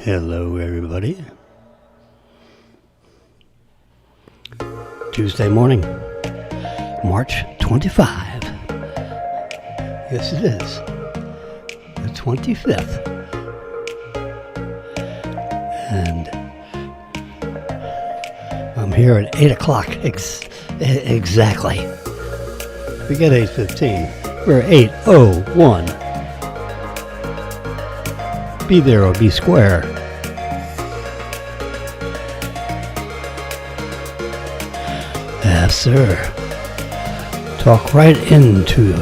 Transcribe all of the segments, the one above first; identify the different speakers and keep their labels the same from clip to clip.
Speaker 1: Hello, everybody. Tuesday morning, March 25. Yes, it is. The 25th. And I'm here at 8 o'clock exactly. We get 8:15. We're 8:01. Be there or be square. Yes, sir. Talk right into.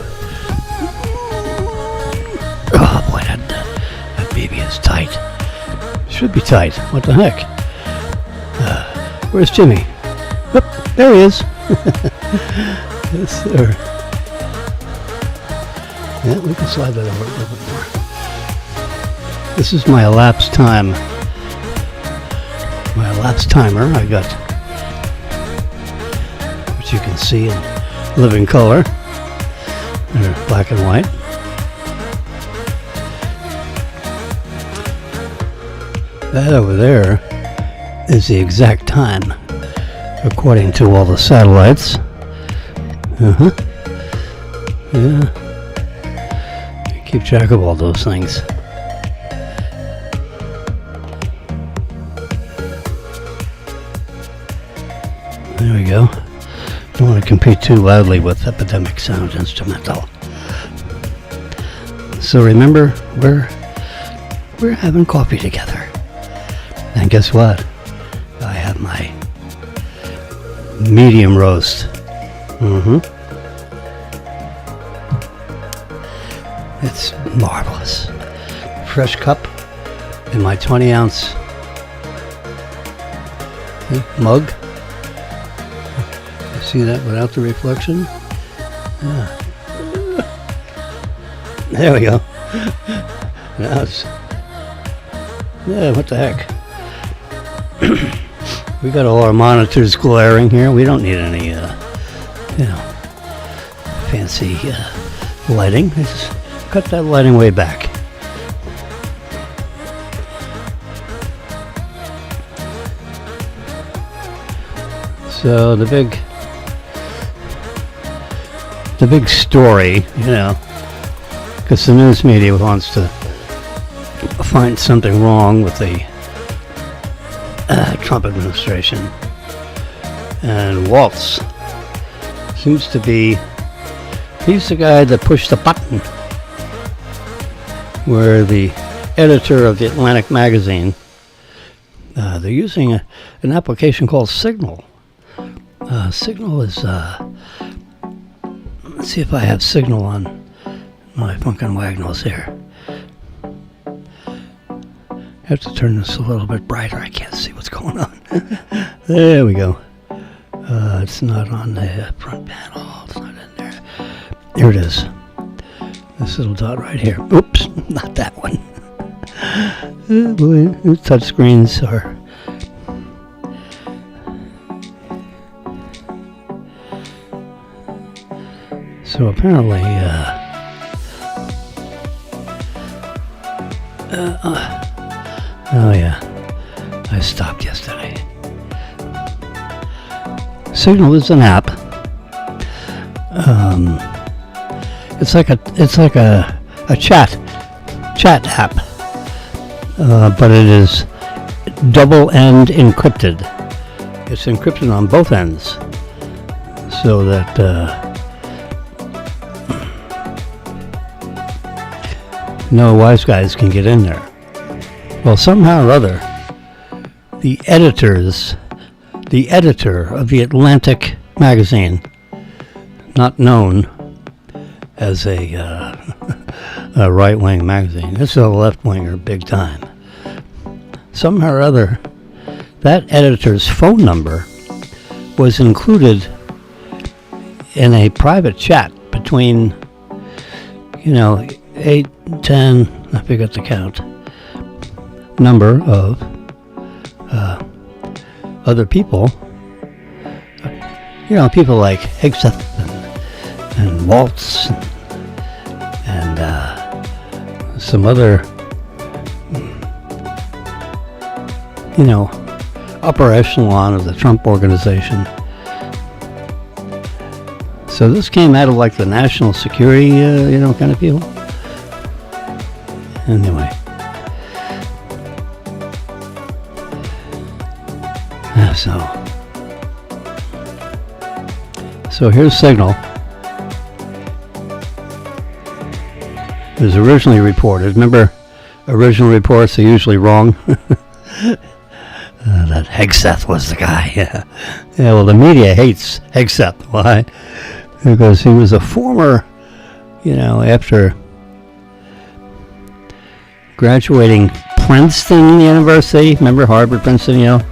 Speaker 1: Oh boy, that baby is tight. Should be tight. What the heck? Where's Jimmy? Oop, there he is. Yes, sir. Yeah, we can slide that over a little bit more. This is my elapsed time. My elapsed timer. I got, which you can see in living color. They're black and white. That over there is the exact time, according to all the satellites. Yeah. Keep track of all those things. There we go. Don't want to compete too loudly with Epidemic Sound Instrumental. So remember, we're having coffee together. And guess what? I have my medium roast. It's marvelous. Fresh cup in my 20-ounce mug. You see that without the reflection? Yeah. There we go. Now it's... Yeah, what the heck? We got all our monitors glaring here. We don't need any, fancy lighting. Just cut that lighting way back. So the big story, because the news media wants to find something wrong with the Trump administration, and Waltz seems to be, he's the guy that pushed the button where the editor of the Atlantic magazine, they're using an application called Signal. Signal is, let's see if I have Signal on my Funkin' Wagnalls here. I have to turn this a little bit brighter. I can't see what's going on. There we go. It's not on the front panel. It's not in there. Here it is. This little dot right here. Oops, not that one. Oh boy, touch screens are... So apparently, oh yeah, I stopped yesterday. Signal is an app. It's like a chat app, but it is double-end encrypted. It's encrypted on both ends, so that no wise guys can get in there. Well, somehow or other, the editor of the Atlantic magazine, not known as a right-wing magazine, it's a left-winger big time. Somehow or other, that editor's phone number was included in a private chat between, 8, 10, I forget the count, number of other people. People like Higseth and Waltz and some other upper echelon of the Trump organization. So this came out of like the national security, kind of people. Anyway. So here's Signal. It was originally reported. Remember, original reports are usually wrong. That Hegseth was the guy. Yeah. Well, the media hates Hegseth. Why? Because he was a former, after graduating Princeton University. Remember Harvard, Princeton,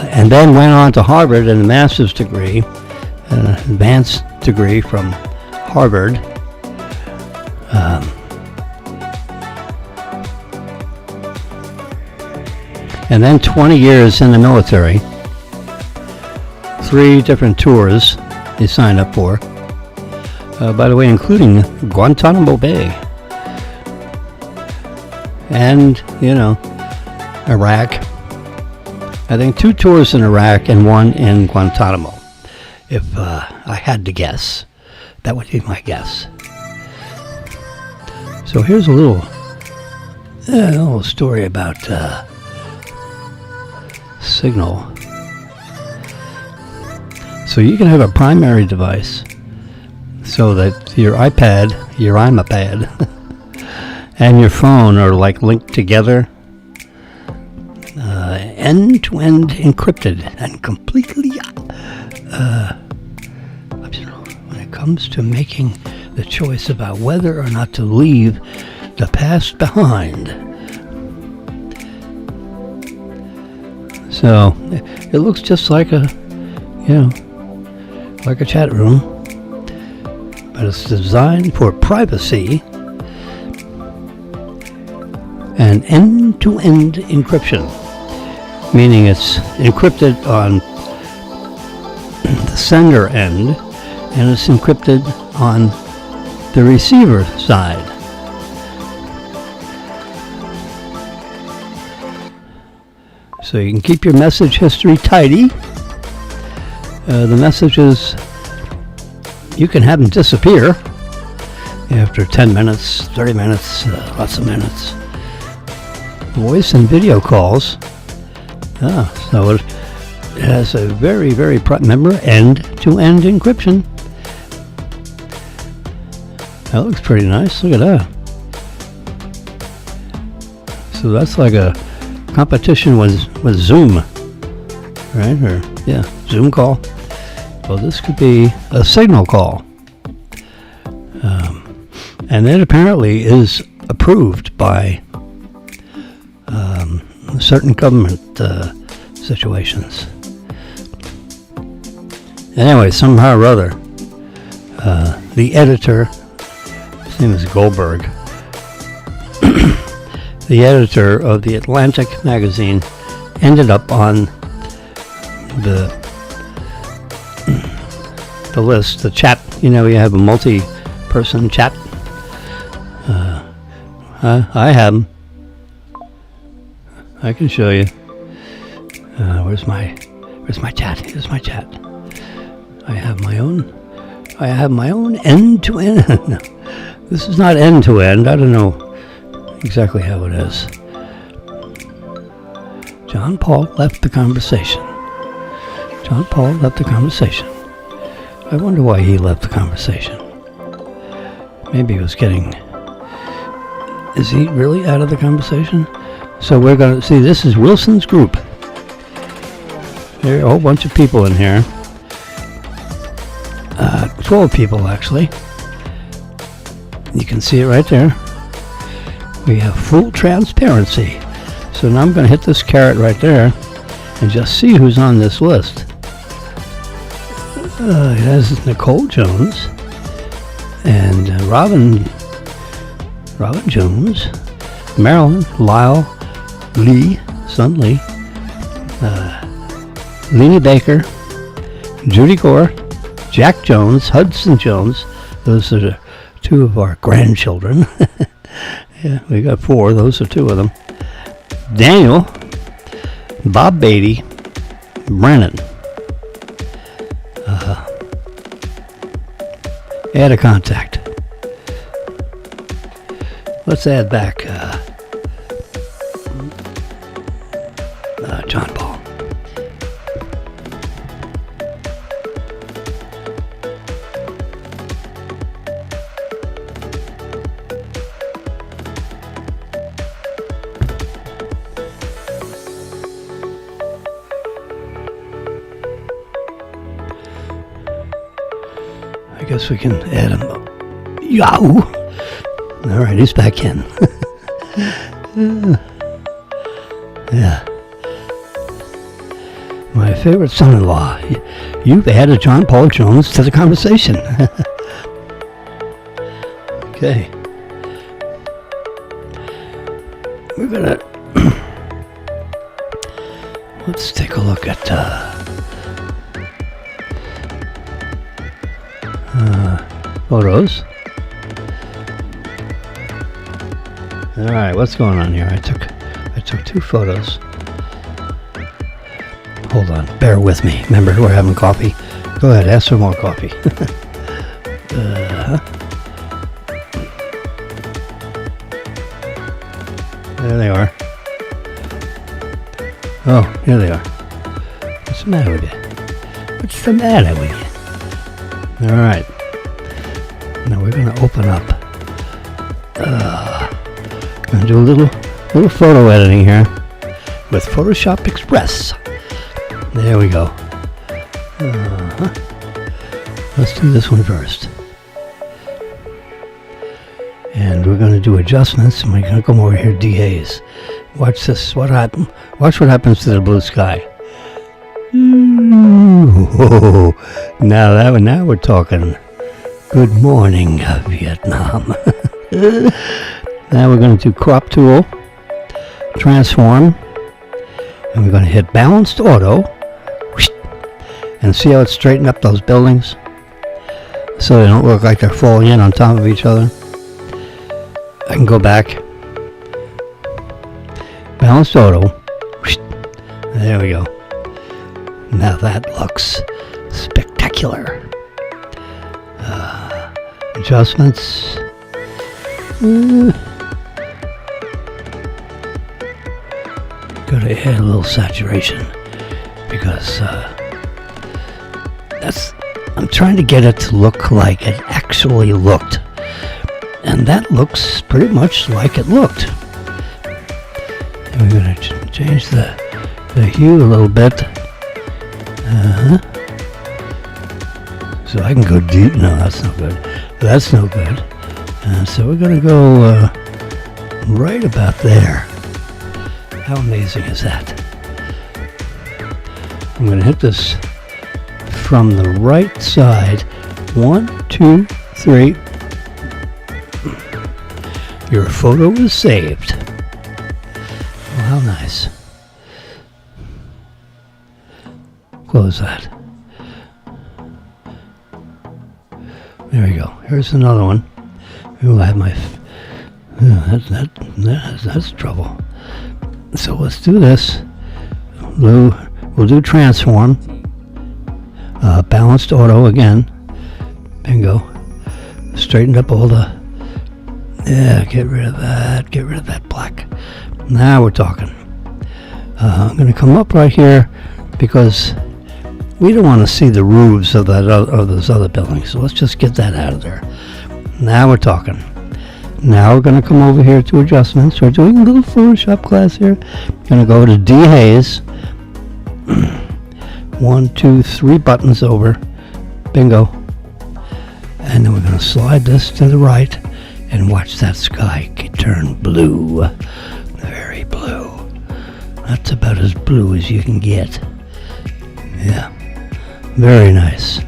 Speaker 1: and then went on to Harvard in a master's degree, an advanced degree from Harvard. And then 20 years in the military, 3 different tours he signed up for, by the way, including Guantanamo Bay and, Iraq. I think 2 tours in Iraq and 1 in Guantanamo. If I had to guess, that would be my guess. So here's a little story about Signal. So you can have a primary device so that your iPad, your iMapad, and your phone are like linked together, end-to-end encrypted and completely when it comes to making the choice about whether or not to leave the past behind. So it looks just like a chat room, but it's designed for privacy and end-to-end encryption, meaning it's encrypted on the sender end and it's encrypted on the receiver side. So you can keep your message history tidy. The messages, you can have them disappear after 10 minutes, 30 minutes, lots of minutes. Voice and video calls. So it has a very, very remember, end-to-end encryption. That looks pretty nice. Look at that. So that's like a competition with Zoom, right? Or Zoom call. Well, this could be a Signal call, and it apparently is approved by certain government situations. Anyway, somehow or other, the editor, his name is Goldberg, the editor of the Atlantic magazine, ended up on the list, the chat. You have a multi-person chat. I have them. I can show you. Where's my chat? Here's my chat. I have my own end-to-end. No, this is not end-to-end. I don't know exactly how it is. John Paul left the conversation. I wonder why he left the conversation. Maybe he was getting... Is he really out of the conversation? So we're going to see, this is Wilson's group. There are a whole bunch of people in here. 12 people, actually. You can see it right there. We have full transparency. So now I'm going to hit this caret right there and just see who's on this list. It has Nicole Jones and Robin Jones, Marilyn, Lyle, Lee, Sun Lee, Leanie Baker, Judy Gore, Jack Jones, Hudson Jones. Those are 2 of our grandchildren. Yeah, we got 4. Those are 2 of them. Daniel, Bob Beatty, Brennan. Add a contact. Let's add back John Paul. I guess we can add him. Yahoo! All right, he's back in. Yeah. My favorite son-in-law. You've added John Paul Jones to the conversation. Okay. We're gonna... Let's take a look at... photos. All right, what's going on here? I took 2 photos. Hold on, bear with me. Remember, we're having coffee. Go ahead, ask for more coffee. There they are. Oh, here they are. What's the matter with you? What's the matter with you? All right. Now we're going to open up. Going to do a little photo editing here with Photoshop Express. There we go. Let's do this one first. And we're going to do adjustments, and we're going to come over here, DAs. Watch this. Watch what happens to the blue sky. Ooh, now we're talking. Good morning, Vietnam. Now we're going to do crop tool, transform, and we're going to hit balanced auto, and see how it's straightened up those buildings so they don't look like they're falling in on top of each other. I can go back, balanced auto, there we go. Now that looks spectacular. Adjustments. Gotta add a little saturation because I'm trying to get it to look like it actually looked, and that looks pretty much like it looked. And we're gonna change the hue a little bit. So I can go deep. No, that's no good. That's no good. So we're going to go right about there. How amazing is that? I'm going to hit this from the right side. 1, 2, 3. Your photo is saved. Oh, how nice. Close that. There we go. Here's another one. Ooh, I have my... that's trouble. So let's do this. We'll do transform. Balanced auto again. Bingo. Straightened up all the... Yeah, get rid of that. Get rid of that black. Now we're talking. I'm going to come up right here because we don't want to see the roofs of those other buildings. So let's just get that out of there. Now we're talking. Now we're going to come over here to adjustments. We're doing a little Photoshop class here. Going to go to D-Haze. 1, 2, 3 buttons over. Bingo. And then we're going to slide this to the right and watch that sky turn blue. Very blue. That's about as blue as you can get. Yeah. Very nice.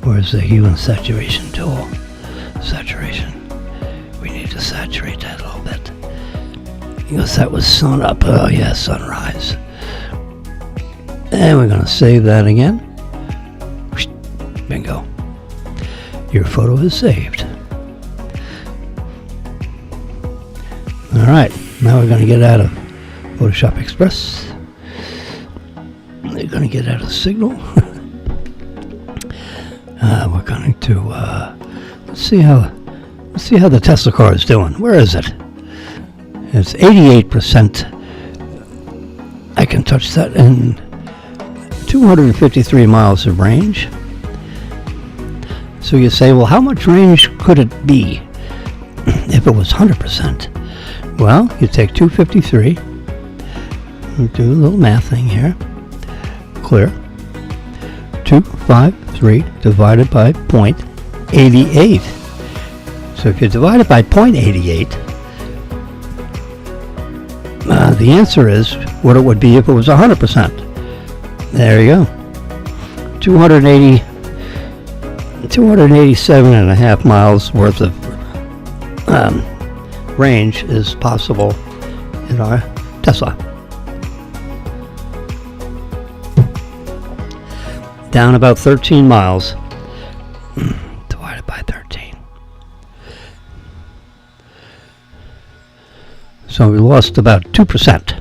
Speaker 1: Where's the hue and saturation tool? Saturation. We need to saturate that a little bit. Because that was sun up. Oh yeah, sunrise. And we're going to save that again. Bingo. Your photo is saved. All right, now we're going to get out of Photoshop Express. We're going to get out of Signal. We're going to let's see how the Tesla car is doing. Where is it? It's 88%. I can touch that in 253 miles of range. So you say, well, how much range could it be if it was 100%? Well, you take 253. We'll do a little math thing here. Clear. 253 divided by 0.88. So if you divide it by 0.88, the answer is what it would be if it was 100%. There you go. 287 and a half miles worth of range is possible in our Tesla. Down about 13 miles divided by 13. So we lost about 2%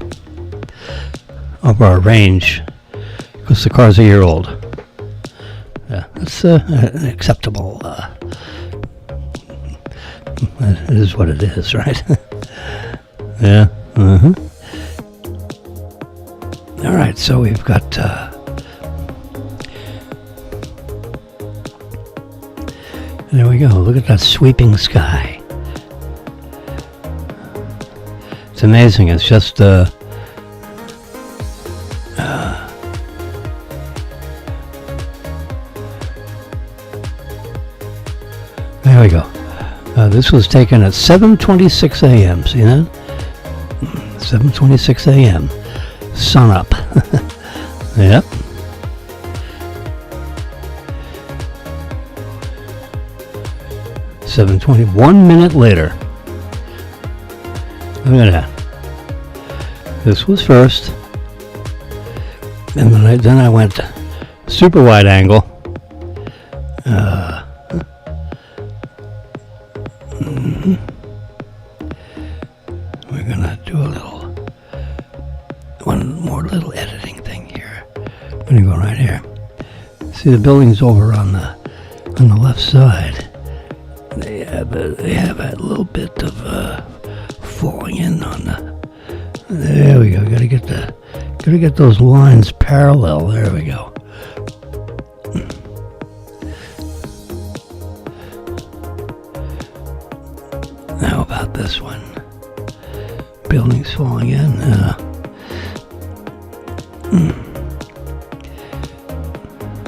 Speaker 1: of our range because the car's a year old. Yeah, that's an acceptable. It is what it is, right? Yeah. All right, so we've got. There we go. Look at that sweeping sky. It's amazing. It's just. There we go. This was taken at 7:26 a.m. See that? 7:26 a.m. Sun up. Yep. $7:21 minute later. Look at that. This was first, and then I went super wide angle. We're gonna do one more little editing thing here. I'm gonna go right here. See the buildings over on the left side. They have a little bit of falling in on the. There we go. Gotta get those lines parallel. There we go. How about this one? Buildings falling in.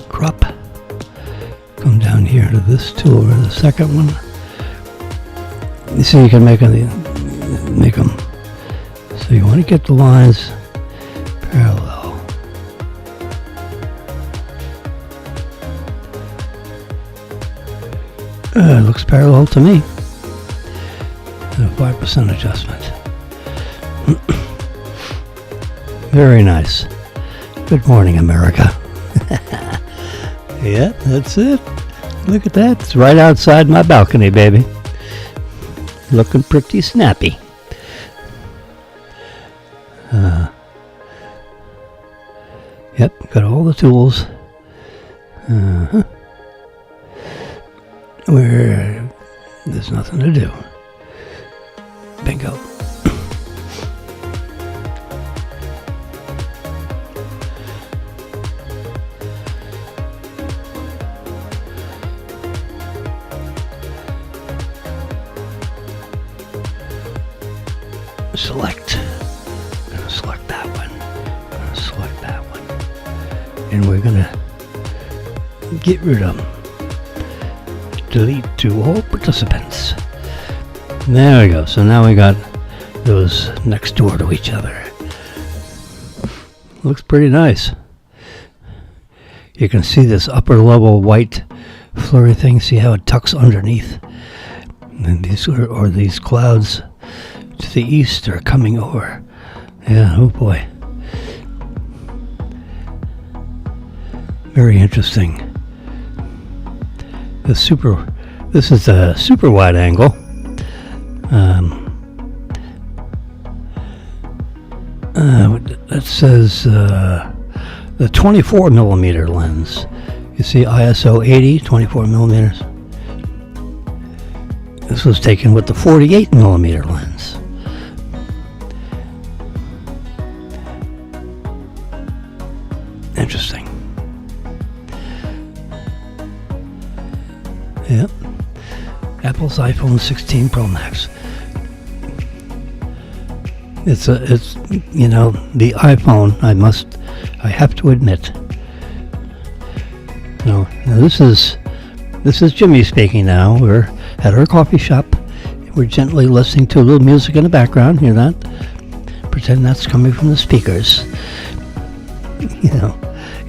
Speaker 1: Crop. Come down here to this tool or the second one. You see, you can make them. So you want to get the lines parallel. It looks parallel to me. A 5% adjustment. Very nice. Good morning, America. Yeah, that's it. Look at that. It's right outside my balcony, baby. Looking pretty snappy. Yep, got all the tools. Where there's nothing to do. Bingo. Select. I'm going to select that one. I'm going to select that one. And we're going to get rid of them. Delete to all participants. There we go. So now we got those next door to each other. Looks pretty nice. You can see this upper level white flurry thing. See how it tucks underneath? And these clouds to the east are coming over. Yeah, oh boy. Very interesting. This is a super wide angle. says the 24 millimeter lens. You see ISO 80, 24 millimeters. This was taken with the 48 millimeter lens. Interesting. Yep. Apple's iPhone 16 Pro Max. It's the iPhone. I have to admit. Now this is Jimmy speaking. Now we're at our coffee shop. We're gently listening to a little music in the background. Hear that? Pretend that's coming from the speakers.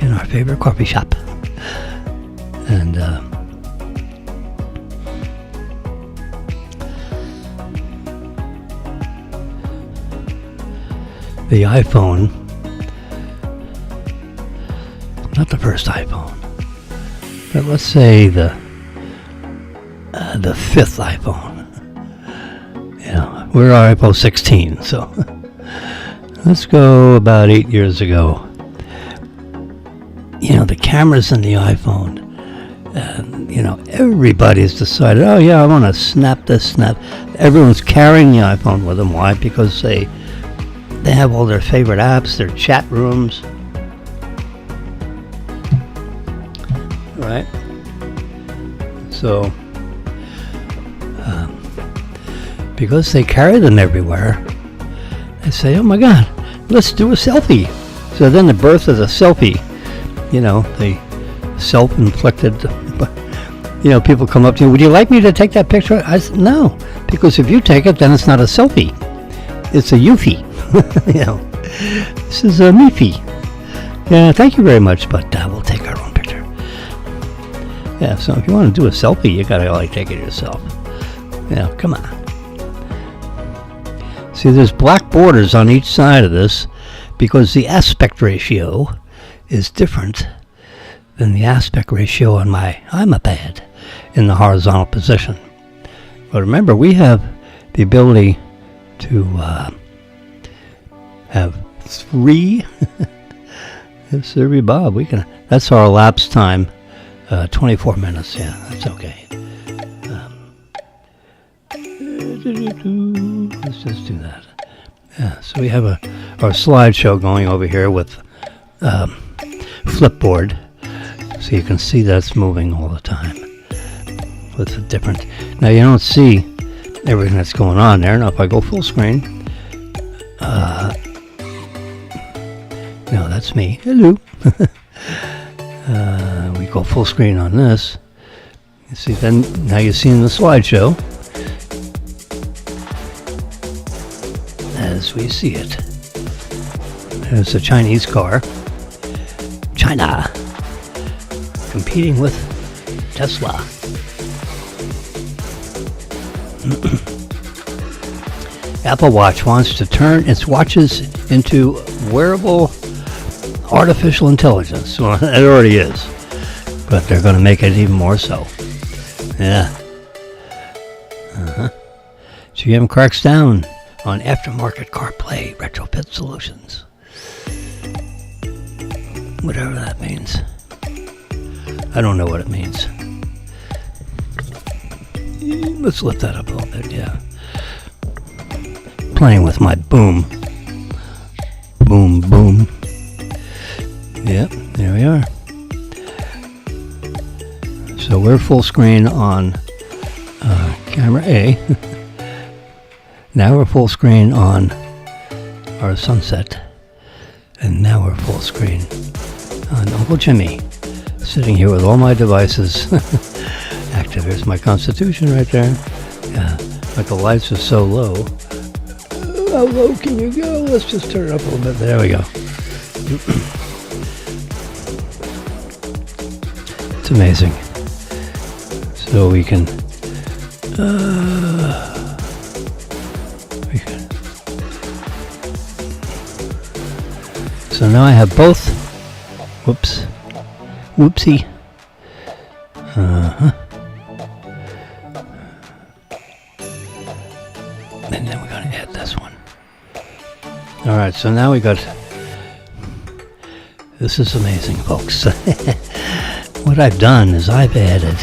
Speaker 1: In our favorite coffee shop. And the iPhone, not the first iPhone, but let's say the fifth iPhone. We're iPhone 16, so let's go about 8 years ago. The cameras in the iPhone, everybody's decided, oh yeah, I want to snap this, snap. Everyone's carrying the iPhone with them. Why? Because they have all their favorite apps, their chat rooms. Right? So, because they carry them everywhere, they say, oh my God, let's do a selfie. So then the birth of the selfie, the self-inflicted, people come up to you, would you like me to take that picture? I said, no, because if you take it, then it's not a selfie. It's a eufy. This is a meefy. Yeah, thank you very much, but we'll take our own picture. Yeah, so if you want to do a selfie, you gotta take it yourself. Come on. See, there's black borders on each side of this because the aspect ratio is different than the aspect ratio on my iPad in the horizontal position. But remember, we have the ability to have three. Yes, sir, Bob. That's our elapsed time. 24 minutes. Yeah, that's okay. Let's just do that. Yeah. So we have our slideshow going over here with Flipboard, so you can see that's moving all the time with the different. Now you don't see everything that's going on there. Now if I go full screen, no, that's me. Hello. We go full screen on this. You see, then now you're seeing the slideshow as we see it. There's a Chinese car. China competing with Tesla. Apple Watch wants to turn its watches into wearable artificial intelligence. Well, it already is, but they're going to make it even more so. Yeah. GM cracks down on aftermarket CarPlay retrofit solutions. Whatever that means. I don't know what it means. Let's lift that up a little bit, yeah. Playing with my boom. Boom, boom. Yep, there we are. So we're full screen on camera A. Now we're full screen on our sunset. And now we're full screen on Uncle Jimmy, sitting here with all my devices active. Here's my Constitution right there. Yeah, but the lights are so low. How low can you go? Let's just turn it up a little bit. There we go. It's amazing. So we can so now I have both. Whoops. Whoopsie. And then we're going to add this one. Alright, so now we got This is amazing, folks. What I've done is I've added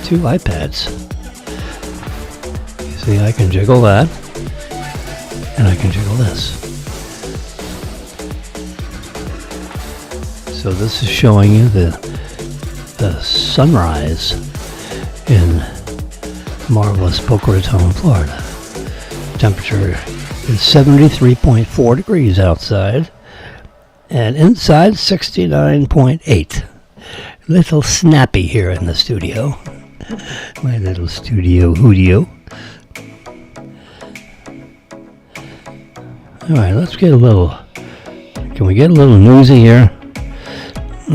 Speaker 1: two iPads. You see, I can jiggle that, and I can jiggle this. So this is showing you the sunrise in marvelous Boca Raton, Florida. Temperature is 73.4 degrees outside, and inside 69.8. Little snappy here in the studio. My little studio hoodio. Alright, let's get a little... Can we get a little newsy here?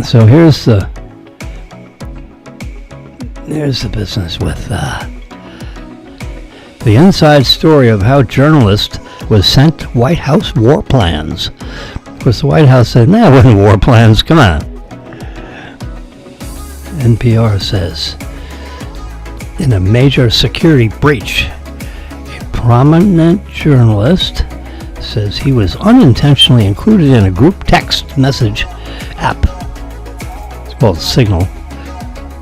Speaker 1: So here's the business with the inside story of how journalist was sent White House war plans. Of course, the White House said, "Nah, it wasn't war plans. Come on." NPR says, in a major security breach, a prominent journalist says he was unintentionally included in a group text message app. It's called Signal,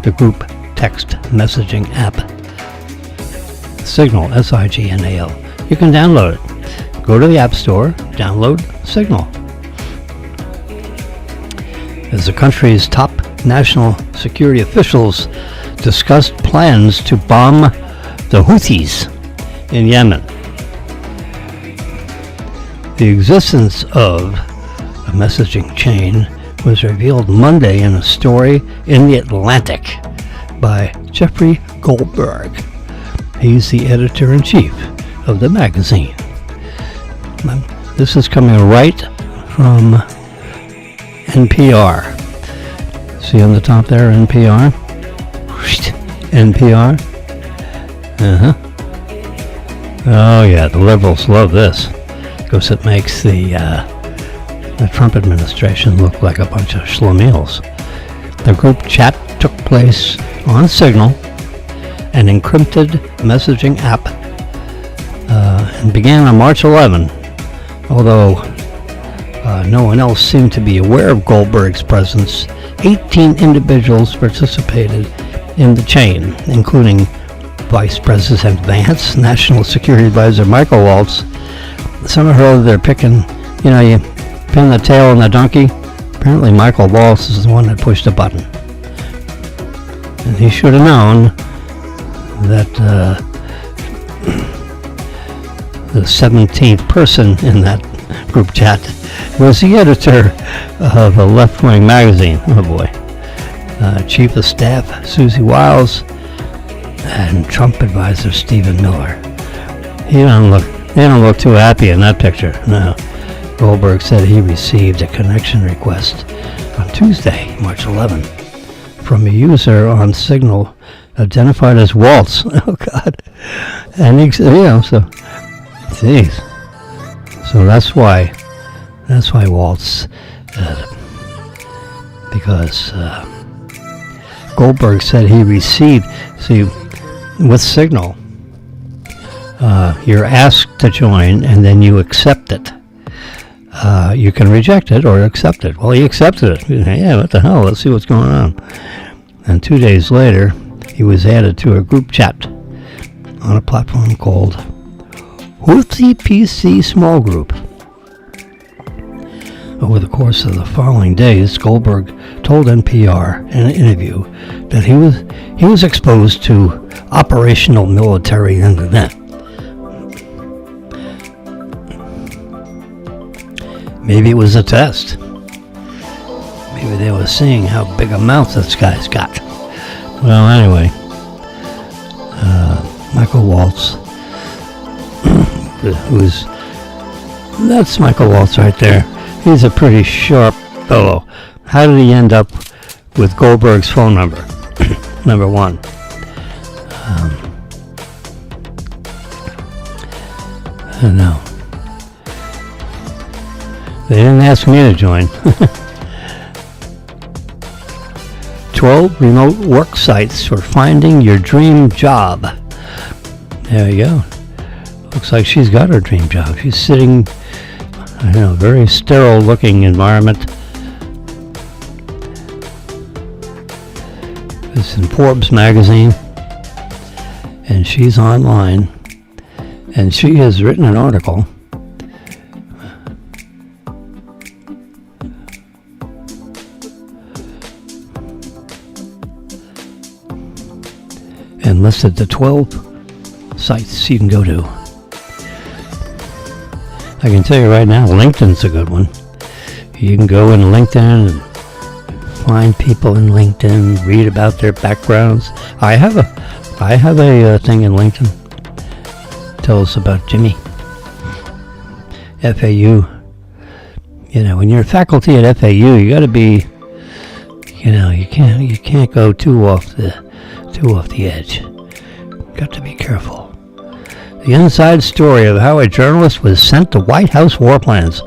Speaker 1: the group text messaging app. Signal, S-I-G-N-A-L. You can download it. Go to the App Store, download Signal. As the country's top national security officials discussed plans to bomb the Houthis in Yemen. The existence of a messaging chain was revealed Monday in a story in The Atlantic by Jeffrey Goldberg. He's the editor-in-chief of the magazine. This is coming right from NPR. See on the top there, NPR? NPR? Oh yeah, the liberals love this, because it makes the Trump administration look like a bunch of schlemiels. The group chat took place on Signal, an encrypted messaging app, and began on March 11, although no one else seemed to be aware of Goldberg's presence. 18 individuals participated in the chain, including Vice President Vance, National Security Advisor Michael Waltz. Somehow they're picking, you pin the tail on the donkey. Apparently Michael Waltz is the one that pushed the button. And he should have known that the 17th person in that group chat was the editor of a left-wing magazine. Oh boy. Chief of Staff Susie Wiles and Trump advisor Stephen Miller. They don't look too happy in that picture. No. Goldberg said he received a connection request on Tuesday, March 11, from a user on Signal identified as Waltz. Oh God. And he, so geez. So that's why Waltz, because Goldberg said he received, with Signal, you're asked to join and then you accept it. You can reject it or accept it. Well, he accepted it. Yeah, what the hell? Let's see what's going on. And 2 days later, he was added to a group chat on a platform called Houthi PC Small Group. Over the course of the following days, Goldberg told NPR in an interview that he was exposed to operational military internet. Maybe it was a test. Maybe they were seeing how big a mouth this guy's got. Well, anyway, Michael Waltz, that's Michael Waltz right there. He's a pretty sharp fellow. How did he end up with Goldberg's phone number? Number one. I don't know. They didn't ask me to join. 12 remote work sites for finding your dream job. There you go. Looks like she's got her dream job. She's sitting in a very sterile looking environment. It's in Forbes magazine, and she's online, and she has written an article and listed the 12 sites you can go to. I can tell you right now, LinkedIn's a good one. You can go in LinkedIn and find people in LinkedIn, read about their backgrounds. I have a thing in LinkedIn. Tell us about Jimmy. FAU. You know, when you're faculty at FAU, you got to be. You know, you can't go too off the edge. Got to be careful. The inside story of how a journalist was sent to White House war plans.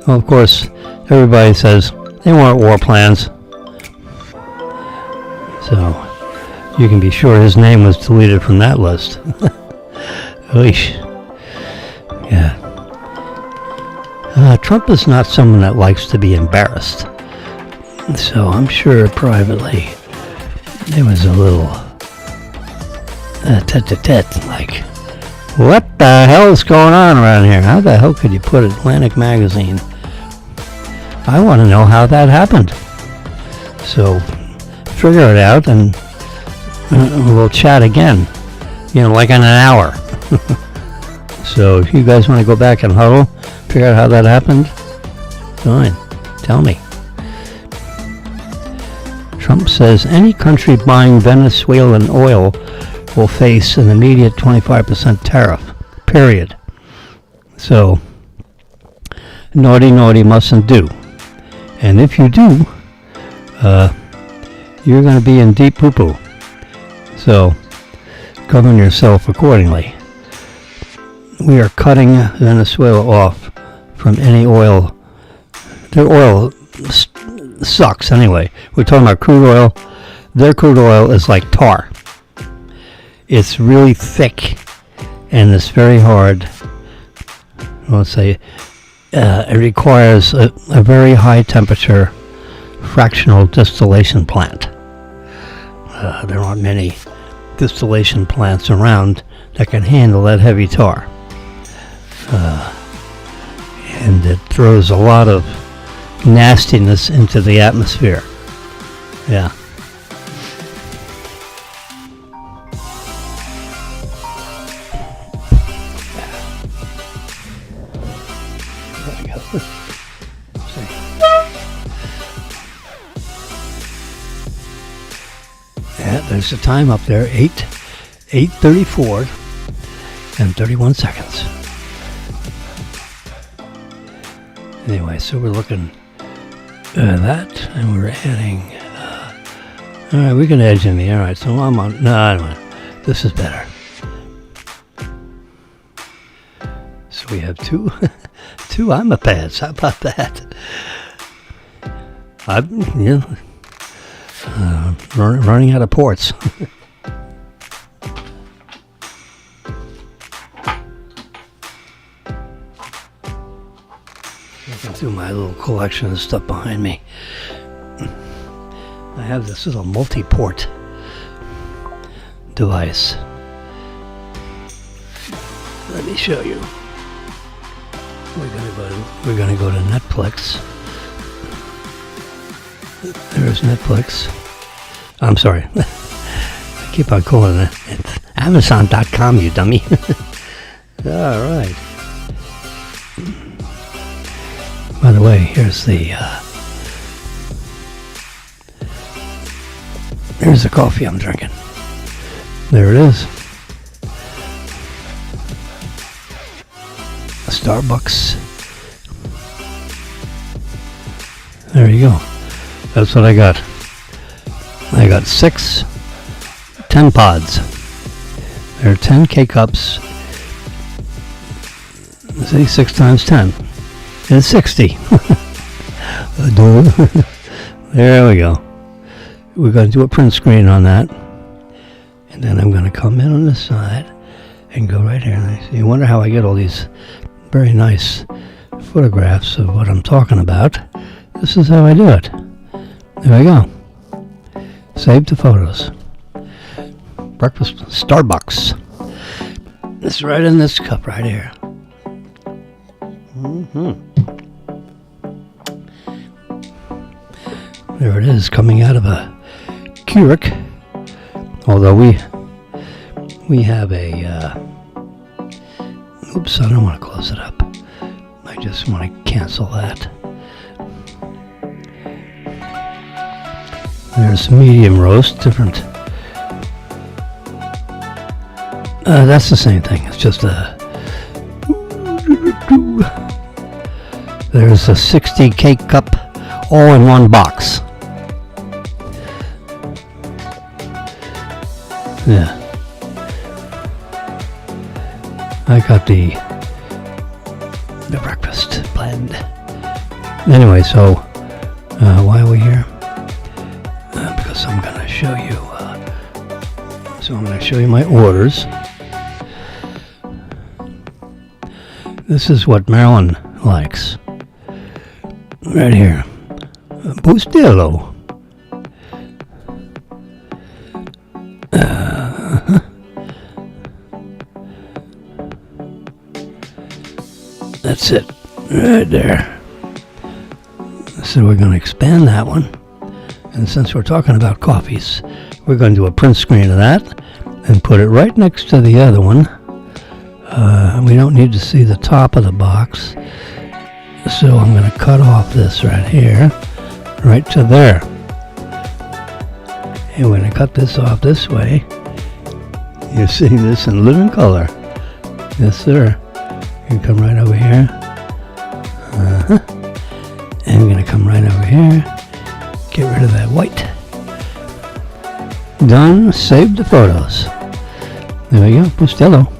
Speaker 1: Well, of course, everybody says they weren't war plans. So, you can be sure his name was deleted from that list. Oish. Yeah. Trump is not someone that likes to be embarrassed. So, I'm sure privately there was a little tete-a-tete, like, what the hell is going on around here? How the hell could you put Atlantic Magazine? I want to know how that happened. So, figure it out, and we'll chat again. You know, like in an hour. So, if you guys want to go back and huddle, figure out how that happened, fine. Tell me. Trump says any country buying Venezuelan oil will face an immediate 25% tariff, period. So, naughty mustn't do. And if you do, you're going to be in deep poo-poo. So, govern yourself accordingly. We are cutting Venezuela off from any oil. Their oil sucks anyway. We're talking about crude oil. Their crude oil is like tar. It's really thick, and it's very hard. Let's say it requires a very high temperature fractional distillation plant. There aren't many distillation plants around that can handle that heavy tar. And it throws a lot of nastiness into the atmosphere. Yeah. Yeah, there's the time up there, 8:34 and 31 seconds. Anyway, so we're looking at that, and we're adding. All right, we can add Jimmy. All right, so I'm on. No, I don't want. This is better. So we have two iPads. How about that? I'm running out of ports. Looking through my little collection of stuff behind me. I have this little multi-port device. Let me show you. We're gonna go to Netflix. There's Netflix. I'm sorry. I keep on calling it. It's Amazon.com, you dummy. All right. By the way, here's the coffee I'm drinking. There it is. Starbucks. There you go. That's what I got. I got 10 pods. There are 10 K-cups. See, 6 times 10. It's 60. There we go. We're going to do a print screen on that. And then I'm going to come in on the side and go right here. And you wonder how I get all these very nice photographs of what I'm talking about. This is how I do it. There we go. Save the photos. Breakfast Starbucks. It's right in this cup right here. There it is, coming out of a Keurig. Although we have a oops, I don't want to close it up. I just want to cancel that. There's medium roast, different. That's the same thing. It's just a. There's a 60 cake cup, all in one box. Yeah. I got the breakfast blend. Anyway, so why are we here? Because I'm going to show you. So I'm going to show you my orders. This is what Marilyn likes. Right here. Bustelo. That's it. Right there. So we're going to expand that one. And since we're talking about coffees, we're going to do a print screen of that and put it right next to the other one. We don't need to see the top of the box. So I'm going to cut off this right here, right to there. And we're going to cut this off this way. You're seeing this in living color. Yes, sir. You can come right over here. And we're going to come right over here. Get rid of that white. Done. Save the photos. There we go. Bustelo.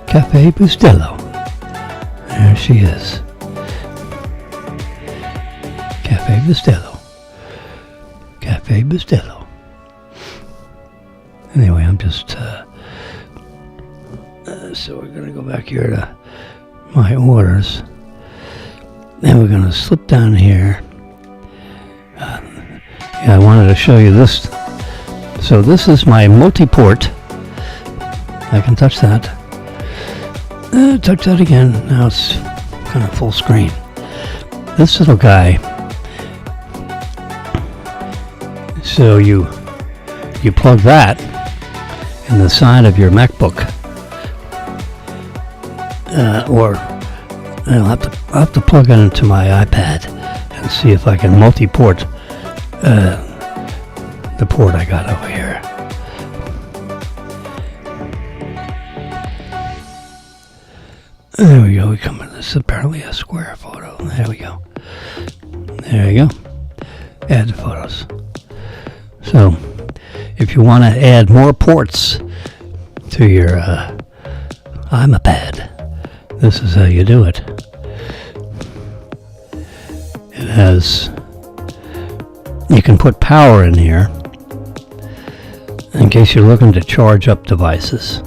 Speaker 1: Cafe Bustelo. There she is. Cafe Bustelo. Cafe Bustelo. Anyway, I'm just so we're going to go back here to my orders. Then we're going to slip down here. Yeah, I wanted to show you this. So this is my multi-port. I can touch that. Touch that again. Now it's kind of full screen. This little guy. So you plug that in the side of your MacBook, or I'll have to plug it into my iPad and see if I can multi-port the port I got over here. There we go. We come in. This is apparently a square photo. There we go. There you go. Add the photos. So, if you want to add more ports to your iPad, this is how you do it. It has. You can put power in here in case you're looking to charge up devices.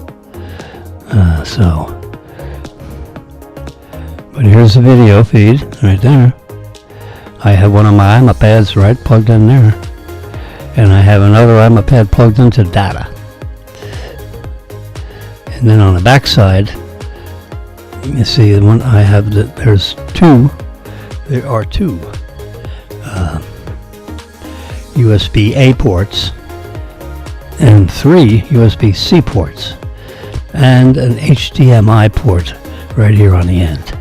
Speaker 1: But here's the video feed right there. I have one of my iPads right plugged in there. And I have another iPad plugged into data. And then on the back side, you see the one I have, there are two USB-A ports and 3 USB-C ports and an HDMI port right here on the end.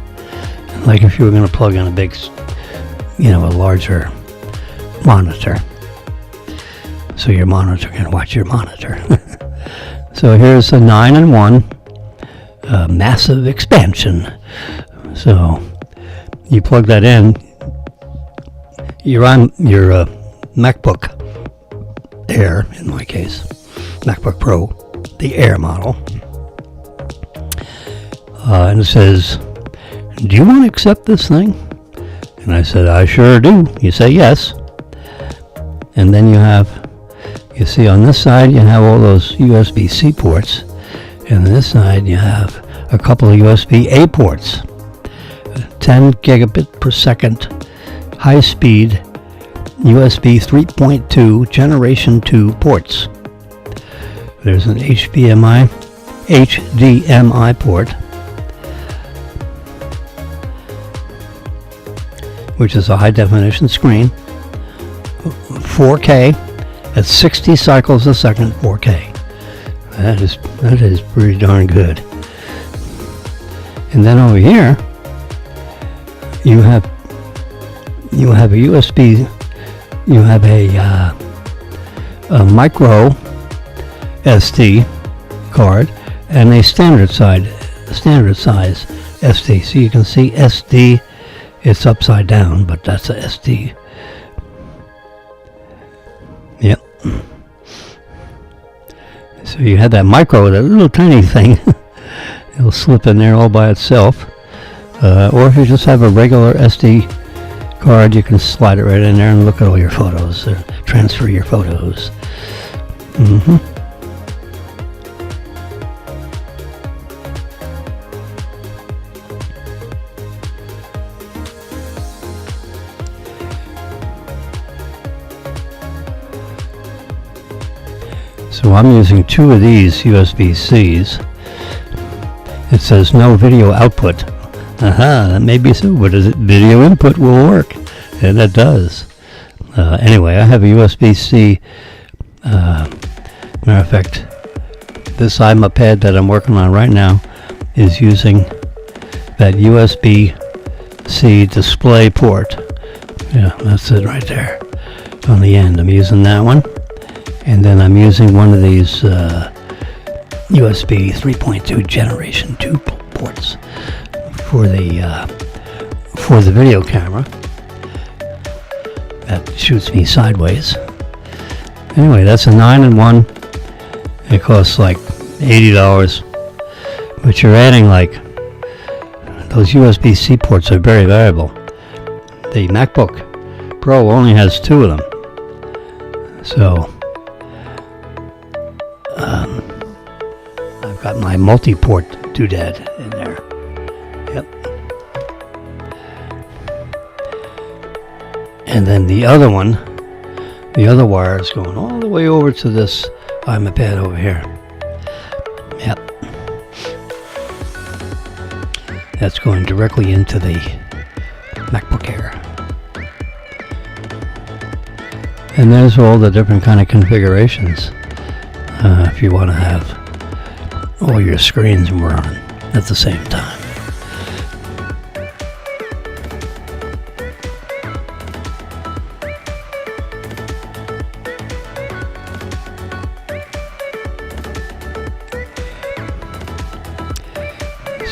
Speaker 1: Like if you were going to plug in a big, a larger monitor. So your monitor can watch your monitor. So here's a 9-in-1 massive expansion. So you plug that in. You're on your MacBook Air, in my case, MacBook Pro, the Air model. And it says, "Do you want to accept this thing?" And I said, "I sure do." You say yes. And then you have You see on this side you have all those USB-C ports, and on this side you have a couple of USB-A ports. 10 gigabit per second high speed USB 3.2 generation 2 ports. There's an HDMI port, which is a high definition screen, 4K at 60 cycles a second, 4K. That is pretty darn good. And then over here you have a USB, you have a micro SD card and a standard size SD. So you can see SD, it's upside down, but that's a SD. Yep. So you have that micro, that little tiny thing. It'll slip in there all by itself. Or if you just have a regular SD card, you can slide it right in there and look at all your photos, transfer your photos. So I'm using two of these USB-Cs. It says no video output. That may be so, but video input will work, and it does. Anyway, I have a USB-C. Matter of fact, this iMoped that I'm working on right now is using that USB-C display port. Yeah, that's it right there on the end. I'm using that one, and then I'm using one of these USB 3.2 generation 2 ports for the video camera that shoots me sideways. Anyway, that's a 9-in-1. It costs like $80, but you're adding like, those USB-C ports are very valuable. The MacBook Pro only has 2 of them, so I've got my multi-port doodad in there. Yep. And then the other one, the other wire is going all the way over to this iMoped over here. Yep. That's going directly into the MacBook Air. And there's all the different kind of configurations if you want to have all your screens run at the same time.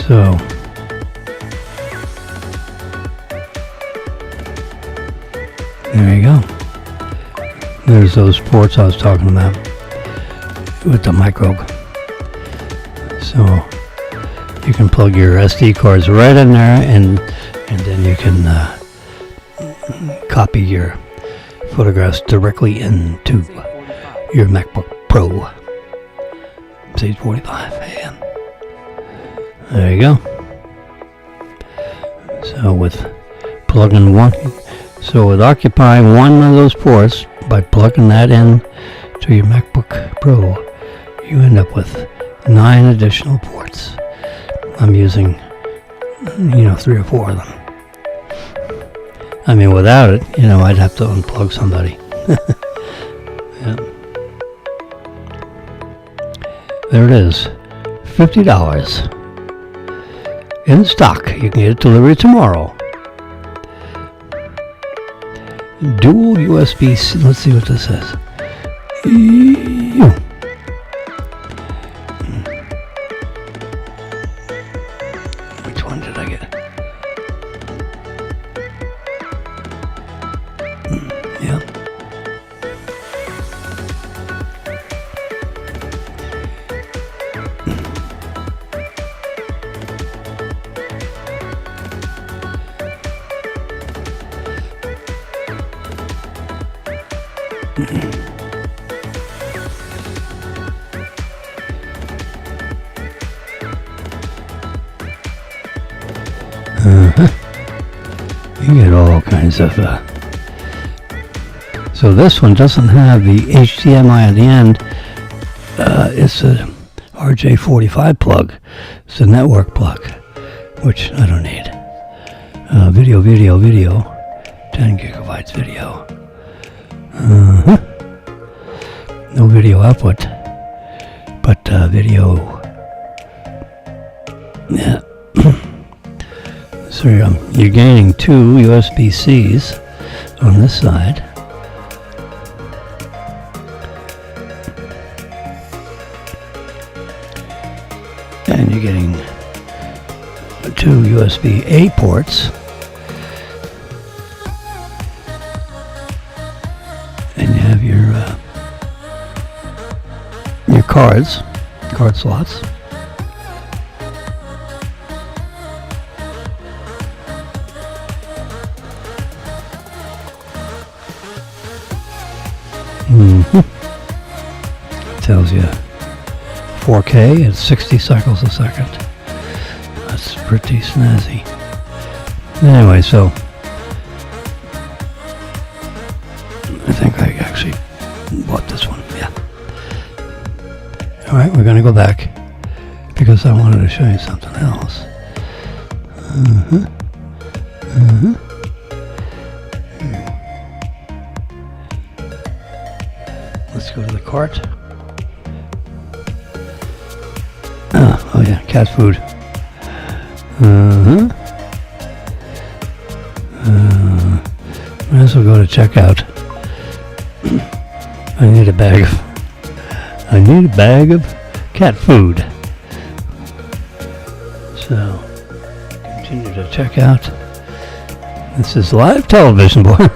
Speaker 1: So there you go. There's those ports I was talking about with the micro. So you can plug your SD cards right in there, and then you can copy your photographs directly into your MacBook Pro. It's 8:45 a.m. There you go. So with occupying one of those ports, by plugging that in to your MacBook Pro, you end up with 9 additional ports. I'm using, 3 or 4 of them. I mean, without it, I'd have to unplug somebody. Yeah. There it is, $50 in stock. You can get it delivered tomorrow. Dual USB-C. Let's see what this says. Which one did I get? Yeah. You get all kinds of... So this one doesn't have the HDMI at the end. It's a RJ45 plug. It's a network plug, which I don't need. Video. 10 gigabytes video. No video output, but video. Yeah. So you're gaining 2 USB-Cs on this side. And you're getting 2 USB-A ports. And you have your card slots. Tells you 4K at 60 cycles a second. That's pretty snazzy. Anyway, so I think I actually bought this one. Yeah. All right, we're going to go back because I wanted to show you something else. Let's go to the cart. Oh yeah, cat food. Might as well go to checkout. I need a bag of cat food. So continue to check out. This is live television, boy.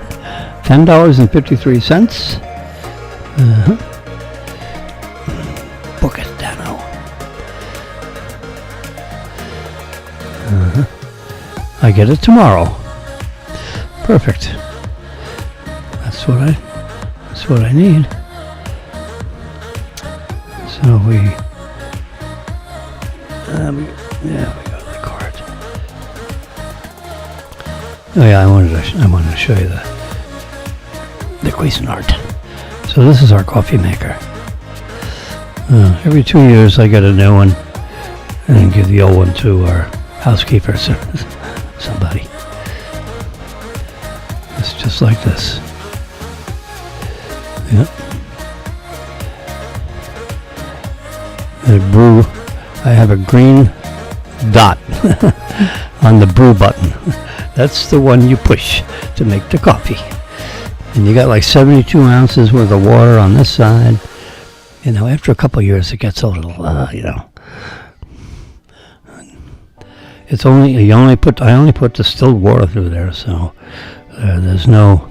Speaker 1: $10.53. Book it, Dano. I get it tomorrow. Perfect. That's what I need. So we got the card. Oh yeah, I wanted to show you the Cuisinart. So this is our coffee maker. Every 2 years I get a new one and give the old one to our housekeeper, somebody. It's just like this. Yep. The brew, I have a green dot on the brew button. That's the one you push to make the coffee. And you got like 72 ounces worth of water on this side. You know, after a couple of years, it gets a little, It's only, I only put distilled water through there, so there's no,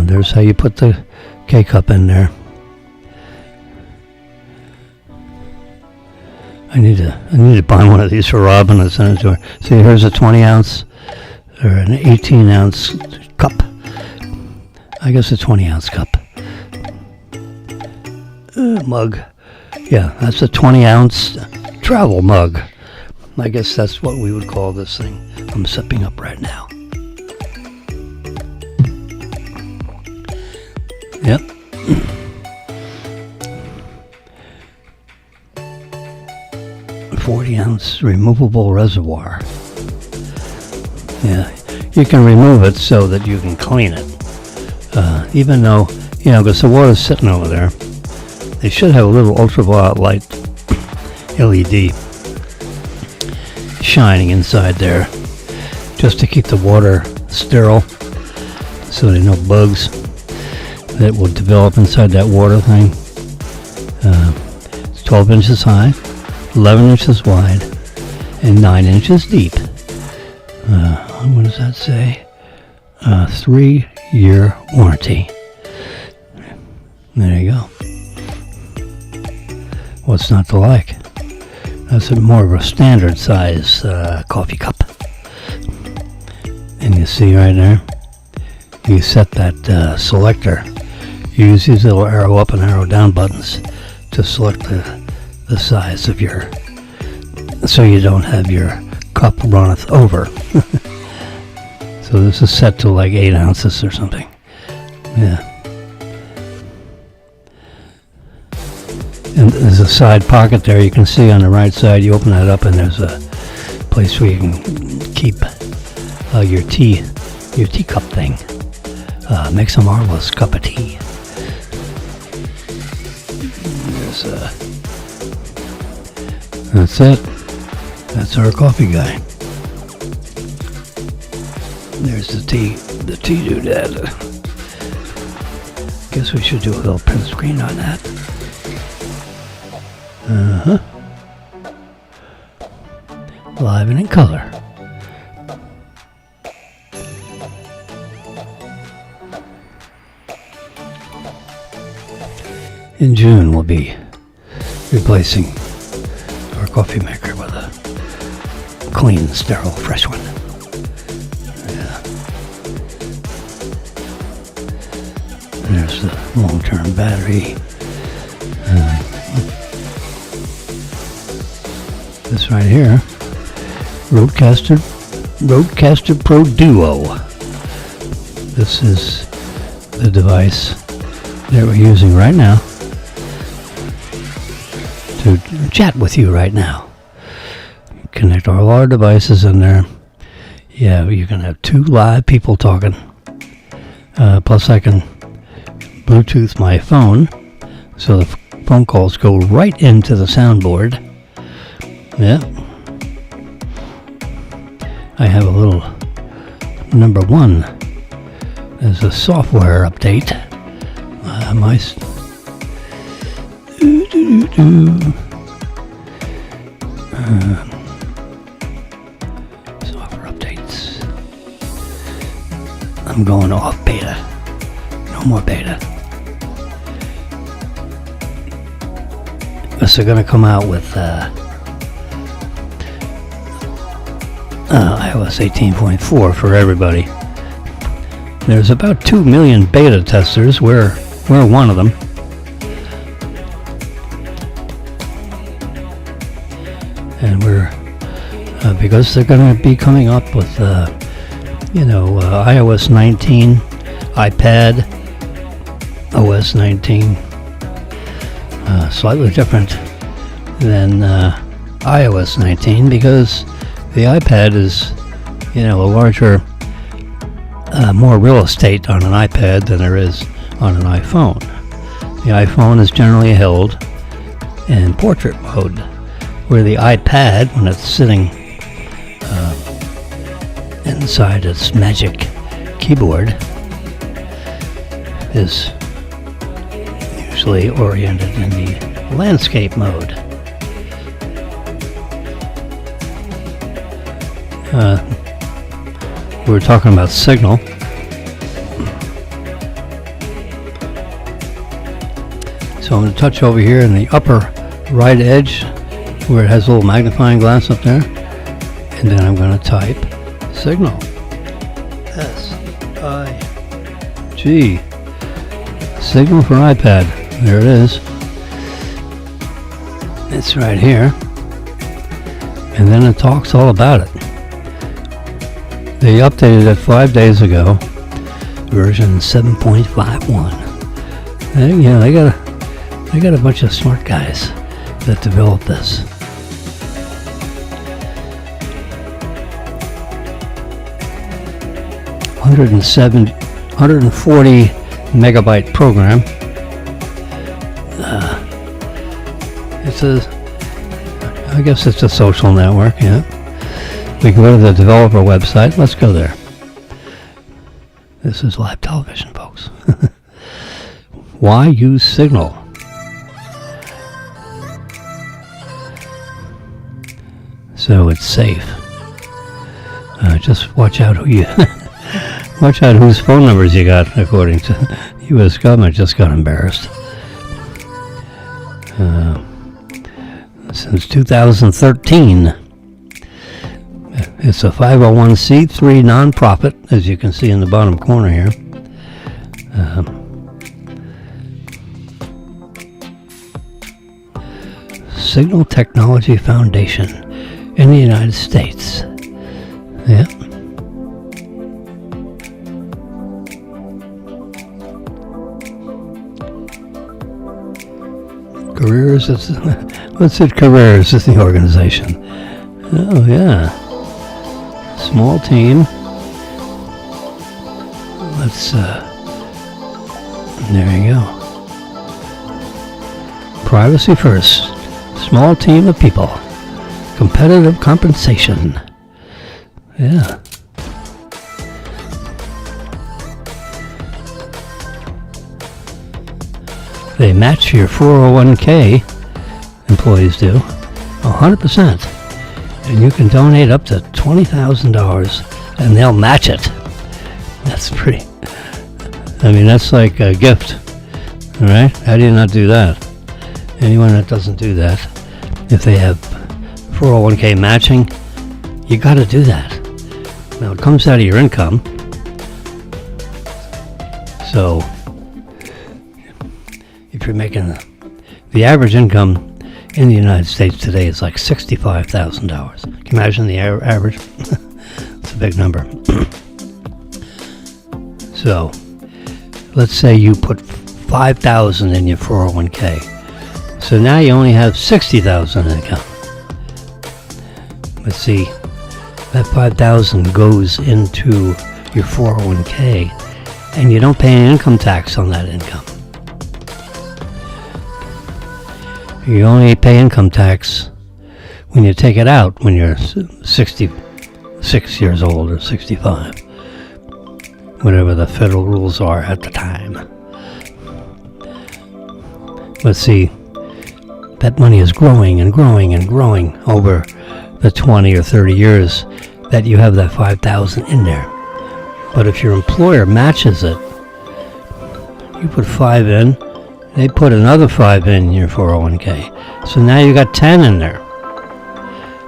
Speaker 1: there's how you put the K-cup in there. I need to buy one of these for Robin and send it to her. See, here's a 20 ounce, or an 18 ounce cup. I guess a 20 ounce cup. Mug. Yeah, that's a 20 ounce travel mug. I guess that's what we would call this thing I'm sipping up right now. Yep. A 40 ounce removable reservoir. Yeah, you can remove it so that you can clean it. Even though, because the water's sitting over there, they should have a little ultraviolet light LED shining inside there just to keep the water sterile so there are no bugs that will develop inside that water thing. It's 12 inches high, 11 inches wide, and 9 inches deep. What does that say? 3-year warranty. There you go. What's not to like? That's more of a standard size coffee cup. And you see right there, you set that selector. You use these little arrow up and arrow down buttons to select the size of your, so you don't have your cup runneth over. So this is set to like 8 ounces or something. Yeah. And there's a side pocket there. You can see on the right side. You open that up, and there's a place where you can keep your teacup thing. Makes a marvelous cup of tea. That's it. That's our coffee guy. There's the tea doodad. Guess we should do a little print screen on that. Live and in color. In June, we'll be replacing our coffee maker with a clean, sterile, fresh one. Yeah. There's the long-term battery. This right here, Rodecaster Pro Duo. This is the device that we're using right now to chat with you right now. Connect all our devices in there. Yeah, you can have 2 live people talking. Plus I can Bluetooth my phone so the phone calls go right into the soundboard. Yeah. I have a little number 1 as a software update. Software updates. I'm going off beta. No more beta. So they're going to come out with iOS 18.4 for everybody. There's about 2 million beta testers. We're one of them. And we're because they're going to be coming up with iOS 19, iPad OS 19, slightly different than iOS 19 because the iPad is a larger, more real estate on an iPad than there is on an iPhone. The iPhone is generally held in portrait mode, where the iPad, when it's sitting inside its magic keyboard, is usually oriented in the landscape mode. We were talking about Signal. So I'm going to touch over here in the upper right edge where it has a little magnifying glass up there, and then I'm going to type Signal. S-I-G. Signal for iPad. There it is. It's right here. And then it talks all about it. They updated it 5 days ago, version 7.51. They got a bunch of smart guys that developed this. $140 megabyte program. I guess it's a social network, yeah. We can go to the developer website. Let's go there. This is live television, folks. Why use Signal? So it's safe. Just watch out watch out whose phone numbers you got, according to the U.S. government. Just got embarrassed. Since 2013. It's a 501c3 nonprofit, as you can see in the bottom corner here. Signal Technology Foundation in the United States. Yeah. Careers, what's it? Careers is the organization. Oh, yeah. Small team. Let's, there you go. Privacy first. Small team of people. Competitive compensation. Yeah. They match your 401k, employees do, 100%. And you can donate up to $20,000 and they'll match it. That's pretty, I mean, that's like a gift, all right? How do you not do that? Anyone that doesn't do that, if they have 401k matching, you got to do that. Now, it comes out of your income, so if you're making the average income in the United States today is like $65,000. Can you imagine the average? It's a big number. So, let's say you put $5,000 in your 401k. So now you only have $60,000 income. Let's see, that $5,000 goes into your 401k, and you don't pay any income tax on that income. You only pay income tax when you take it out when you're 66 years old or 65. Whatever the federal rules are at the time. Let's see, that money is growing and growing and growing over the 20 or 30 years that you have that $5,000 in there. But if your employer matches it, you put 5 in, they put another 5 in your 401k. So now you got 10 in there.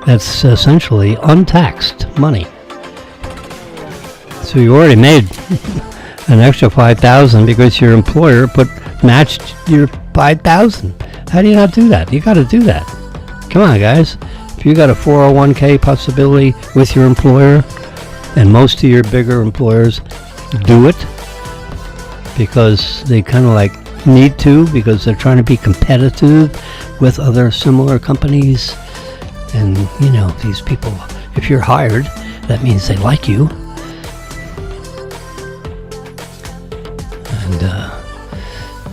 Speaker 1: That's essentially untaxed money. So you already made an extra 5,000 because your employer matched your 5,000. How do you not do that? You got to do that. Come on, guys. If you got a 401k possibility with your employer, and most of your bigger employers do it because they kind of like need to, because they're trying to be competitive with other similar companies. And you know, these people, if you're hired, that means they like you. And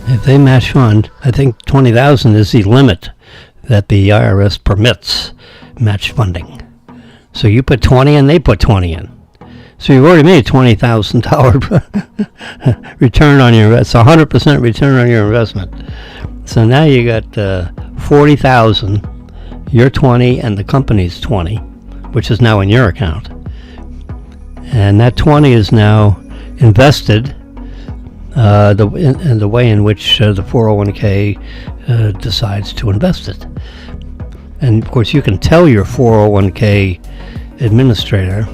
Speaker 1: if they match fund, I think 20,000 is the limit that the IRS permits match funding. So you put 20 and they put 20 in. So you've already made $20,000 return on your, it's 100% return on your investment. So now you got 40,000, you're 20 and the company's 20, which is now in your account. And that 20 is now invested in the way in which the 401k decides to invest it. And of course you can tell your 401k administrator,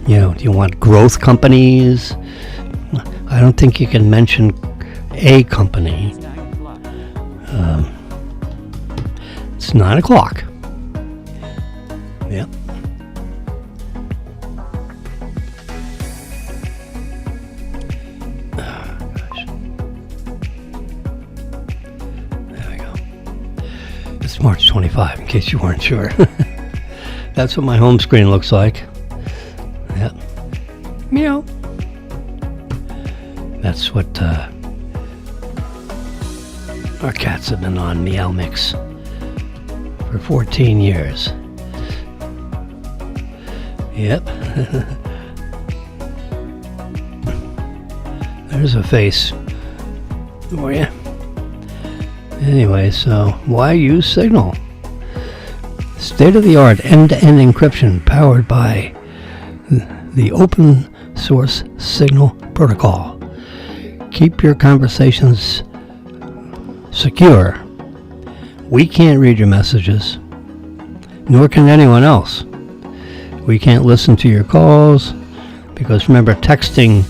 Speaker 1: you know, do you want growth companies? I don't think you can mention a company. It's 9 o'clock. Yep. It's March 25, in case you weren't sure. That's what my home screen looks like. Yep. Meow. That's what our cats have been on Meow Mix for 14 years. Yep. There's a face for you. Anyway, so why use Signal? State-of-the-art end-to-end encryption powered by the open source Signal protocol. Keep your conversations secure. We can't read your messages, nor can anyone else. We can't listen to your calls because remember, texting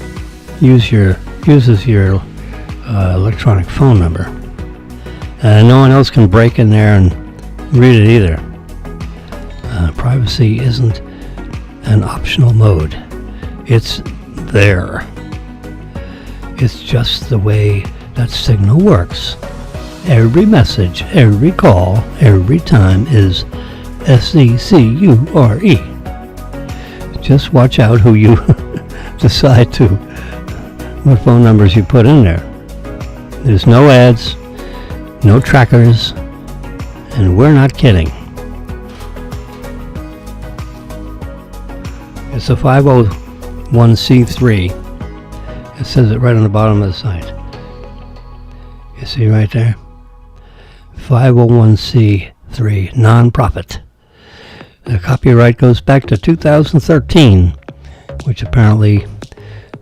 Speaker 1: uses your electronic phone number. And no one else can break in there and read it either. Privacy isn't an optional mode. It's there. It's just the way that Signal works. every message, every call, every time is SECURE. Just watch out who you decide to, what phone numbers you put in there. There's no ads, no trackers, and we're not kidding. It's a 501c3. It says it right on the bottom of the site. You see right there? 501c3, non-profit. The copyright goes back to 2013, which apparently,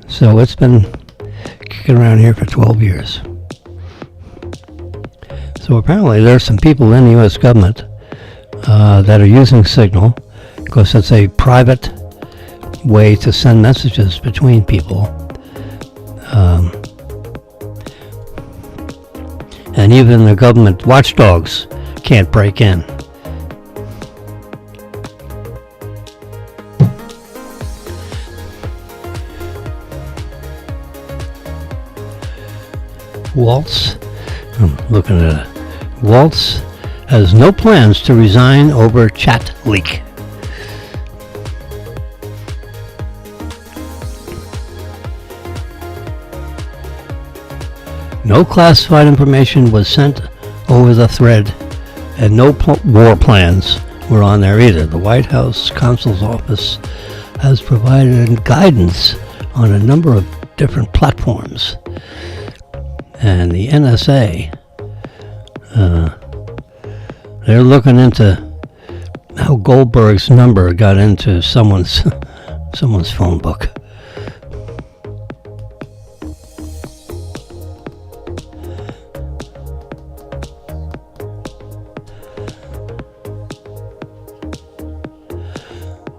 Speaker 1: so it's been kicking around here for 12 years. So apparently there's some people in the U.S. government that are using Signal, because it's a private way to send messages between people. And even the government watchdogs can't break in. Waltz, I'm looking at it. Waltz has no plans to resign over chat leak. No classified information was sent over the thread, and no war plans were on there either. The White House Counsel's Office has provided guidance on a number of different platforms. And the NSA, they're looking into how Goldberg's number got into someone's phone book.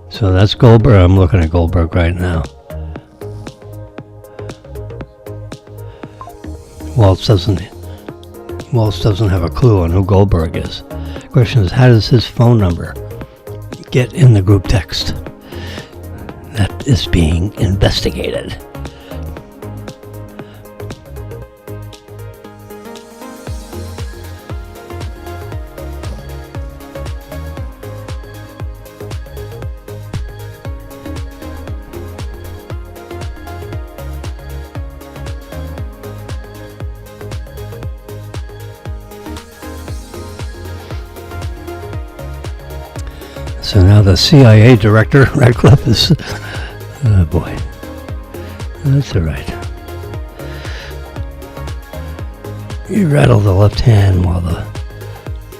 Speaker 1: So that's Goldberg. I'm looking at Goldberg right now. Waltz doesn't have a clue on who Goldberg is. The question is, how does his phone number get in the group text? That is being investigated. So now the CIA director, Radcliffe, is... Oh boy. That's all right. You rattle the left hand while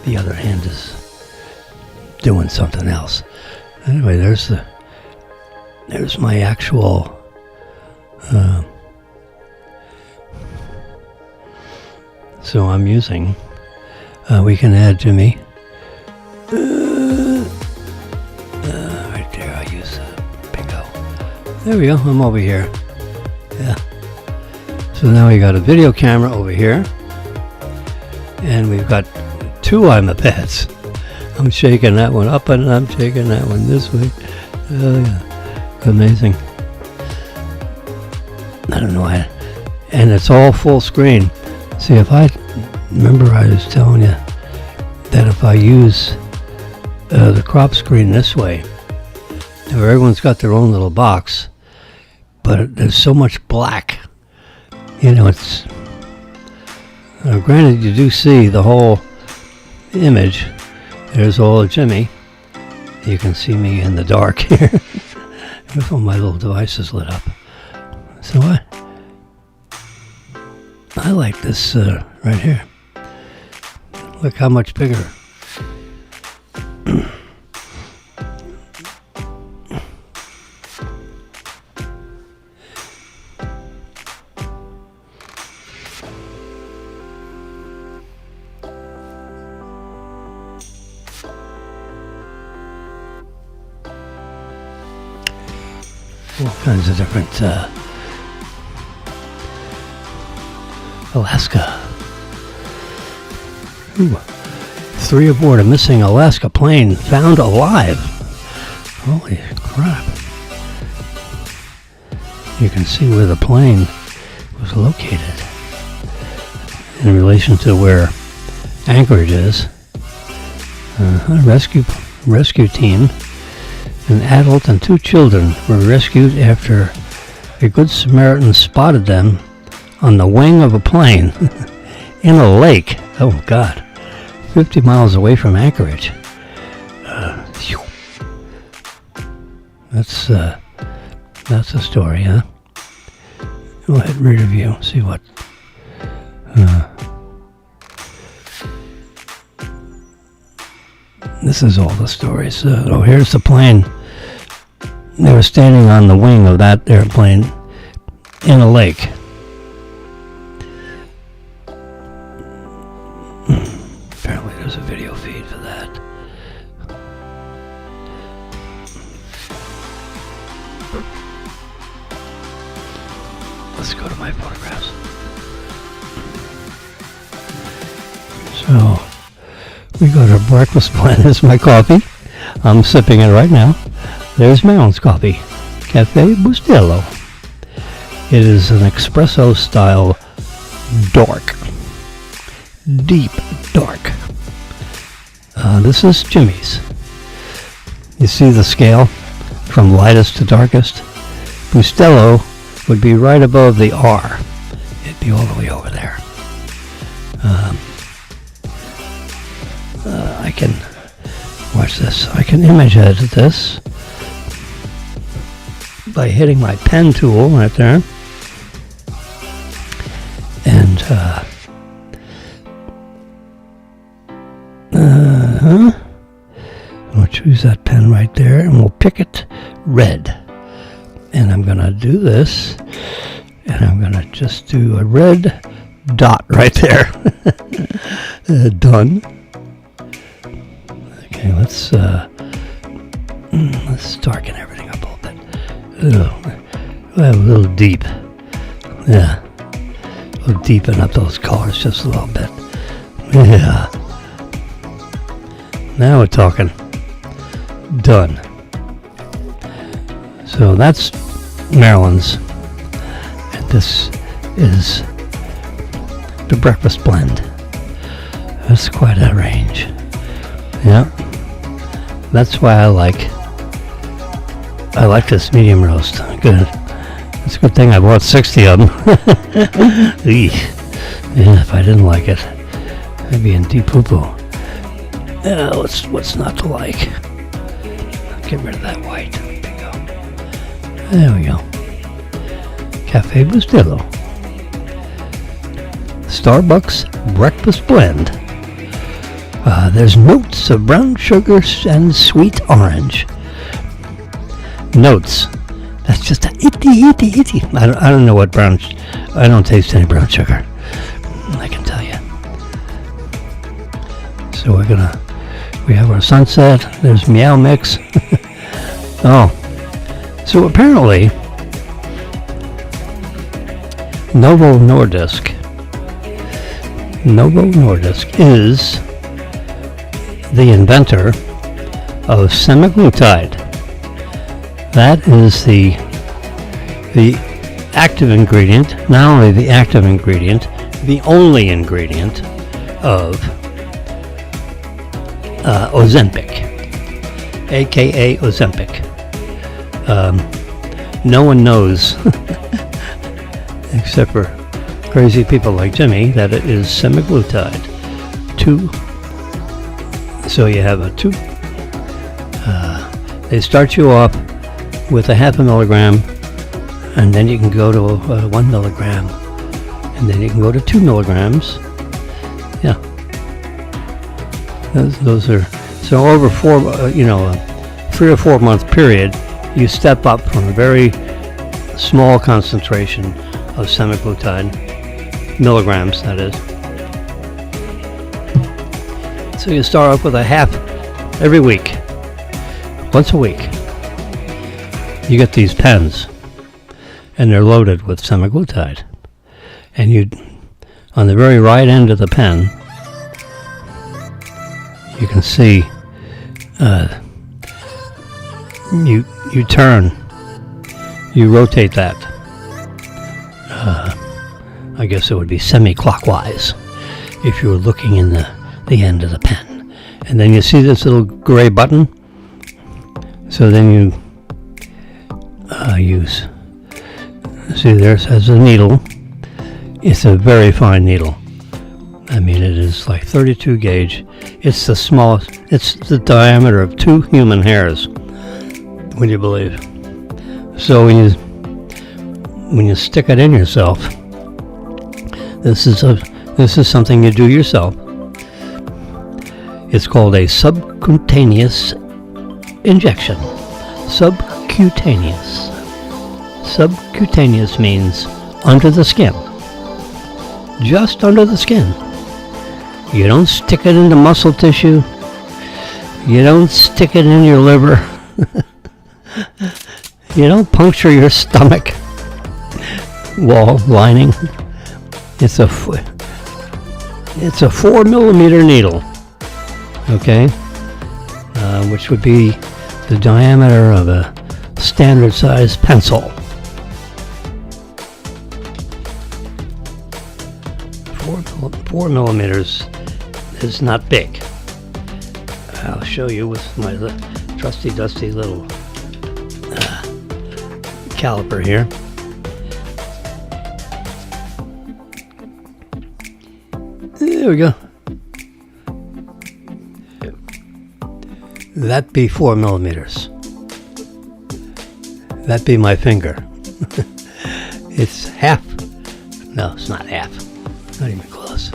Speaker 1: the other hand is doing something else. Anyway, there's my actual... so I'm using... we can add Jimmy. There we go, I'm over here. Yeah. So now we got a video camera over here. And we've got two iPads. I'm shaking that one up and I'm shaking that one this way. Oh yeah. Amazing. I don't know why. And it's all full screen. See, if I remember, I was telling you that if I use the crop screen this way, where everyone's got their own little box, but there's so much black, it's granted you do see the whole image. There's old Jimmy. You can see me in the dark here. If all my little devices lit up. So I like this right here. Look how much bigger. All kinds of different Alaska. Ooh. 3 aboard a missing Alaska plane found alive. Holy crap. You can see where the plane was located in relation to where Anchorage is. Rescue team. An adult and 2 children were rescued after a Good Samaritan spotted them on the wing of a plane in a lake. Oh, God. 50 miles away from Anchorage. That's a story, huh? Go ahead, read review. See what. This is all the stories. Here's the plane. They were standing on the wing of that airplane in a lake. Apparently there's a video feed for that. Let's go to my photographs. So, we got our breakfast blend. This is my coffee. I'm sipping it right now. There's Marilyn's coffee. Cafe Bustelo. It is an espresso style dark. Deep dark. This is Jimmy's. You see the scale from lightest to darkest? Bustelo would be right above the R. It'd be all the way over there. I can watch this. I can image edit this by hitting my pen tool right there. And we'll choose that pen right there and we'll pick it red. And I'm going to do this and I'm going to just do a red dot right there. Done. Okay, let's darken everything up a little bit. A little deep. Yeah. We'll deepen up those colors just a little bit. Yeah. Now we're talking. Done. So that's Maryland's. And this is the breakfast blend. That's quite a range. Yeah. That's why I like this medium roast. Good. It's a good thing I bought 60 of them. Yeah, if I didn't like it, I'd be in deep poo-poo. Yeah, what's not to like? Get rid of that white. There we go. Cafe Bustelo. Starbucks breakfast blend. There's notes of brown sugar and sweet orange. Notes. That's just a itty. I don't know what brown. I don't taste any brown sugar. I can tell you. So we have our sunset. There's Meow Mix. Oh. So apparently, Novo Nordisk is the inventor of semaglutide. That is the active ingredient, not only the active ingredient, the only ingredient of Ozempic, aka Ozempic. No one knows, except for crazy people like Jimmy, that it is semaglutide. So you have a 2. They start you off with a 0.5 milligram, and then you can go to 1 milligram, and then you can go to 2 milligrams. Yeah. Those are, so over 3 or 4 month period, you step up from a very small concentration of semaglutide, milligrams that is. So you start off with a half every week, once a week. You get these pens, and they're loaded with semaglutide. And you, on the very right end of the pen, you can see you turn, you rotate that. I guess it would be semi-clockwise if you were looking in the the end of the pen. And then you see this little gray button? So then you use, see there says a needle. It's a very fine needle. I mean, it is like 32 gauge. It's the smallest, it's the diameter of 2 human hairs, would you believe? So when you stick it in yourself, this is something you do yourself. It's called a subcutaneous injection. Subcutaneous. Subcutaneous means under the skin. Just under the skin. You don't stick it into muscle tissue. You don't stick it in your liver. You don't puncture your stomach wall lining. It's a 4 millimeter needle, okay, which would be the diameter of a standard size pencil. 4 millimeters is not big. I'll show you with my trusty dusty little caliper here. There we go. That'd be 4 millimeters. That'd be my finger. It's half. No, it's not half. Not even close.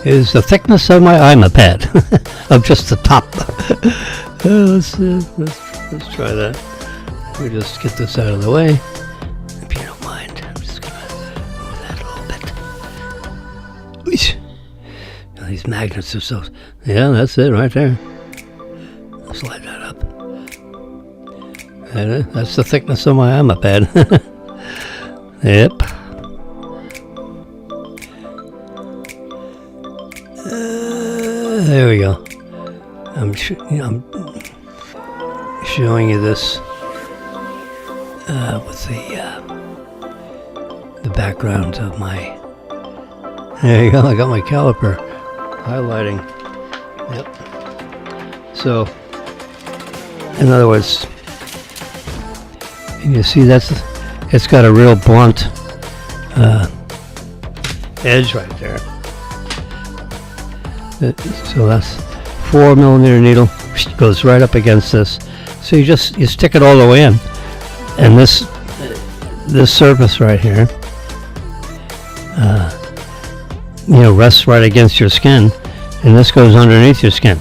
Speaker 1: It is the thickness of my iPad, of just the top. Let's try that. We'll just get this out of the way. If you don't mind, I'm just gonna move that a little bit. Now, these magnets are so. Yeah, that's it right there. I'll slide that up. That's the thickness of my iPad. Yep. There we go. I'm showing you this with the background of my. There you go. I got my caliper highlighting. Yep. So, in other words, and you see it's got a real blunt edge right there. So that's 4 millimeter needle, goes right up against this. So you stick it all the way in, and this surface right here, rests right against your skin, and this goes underneath your skin.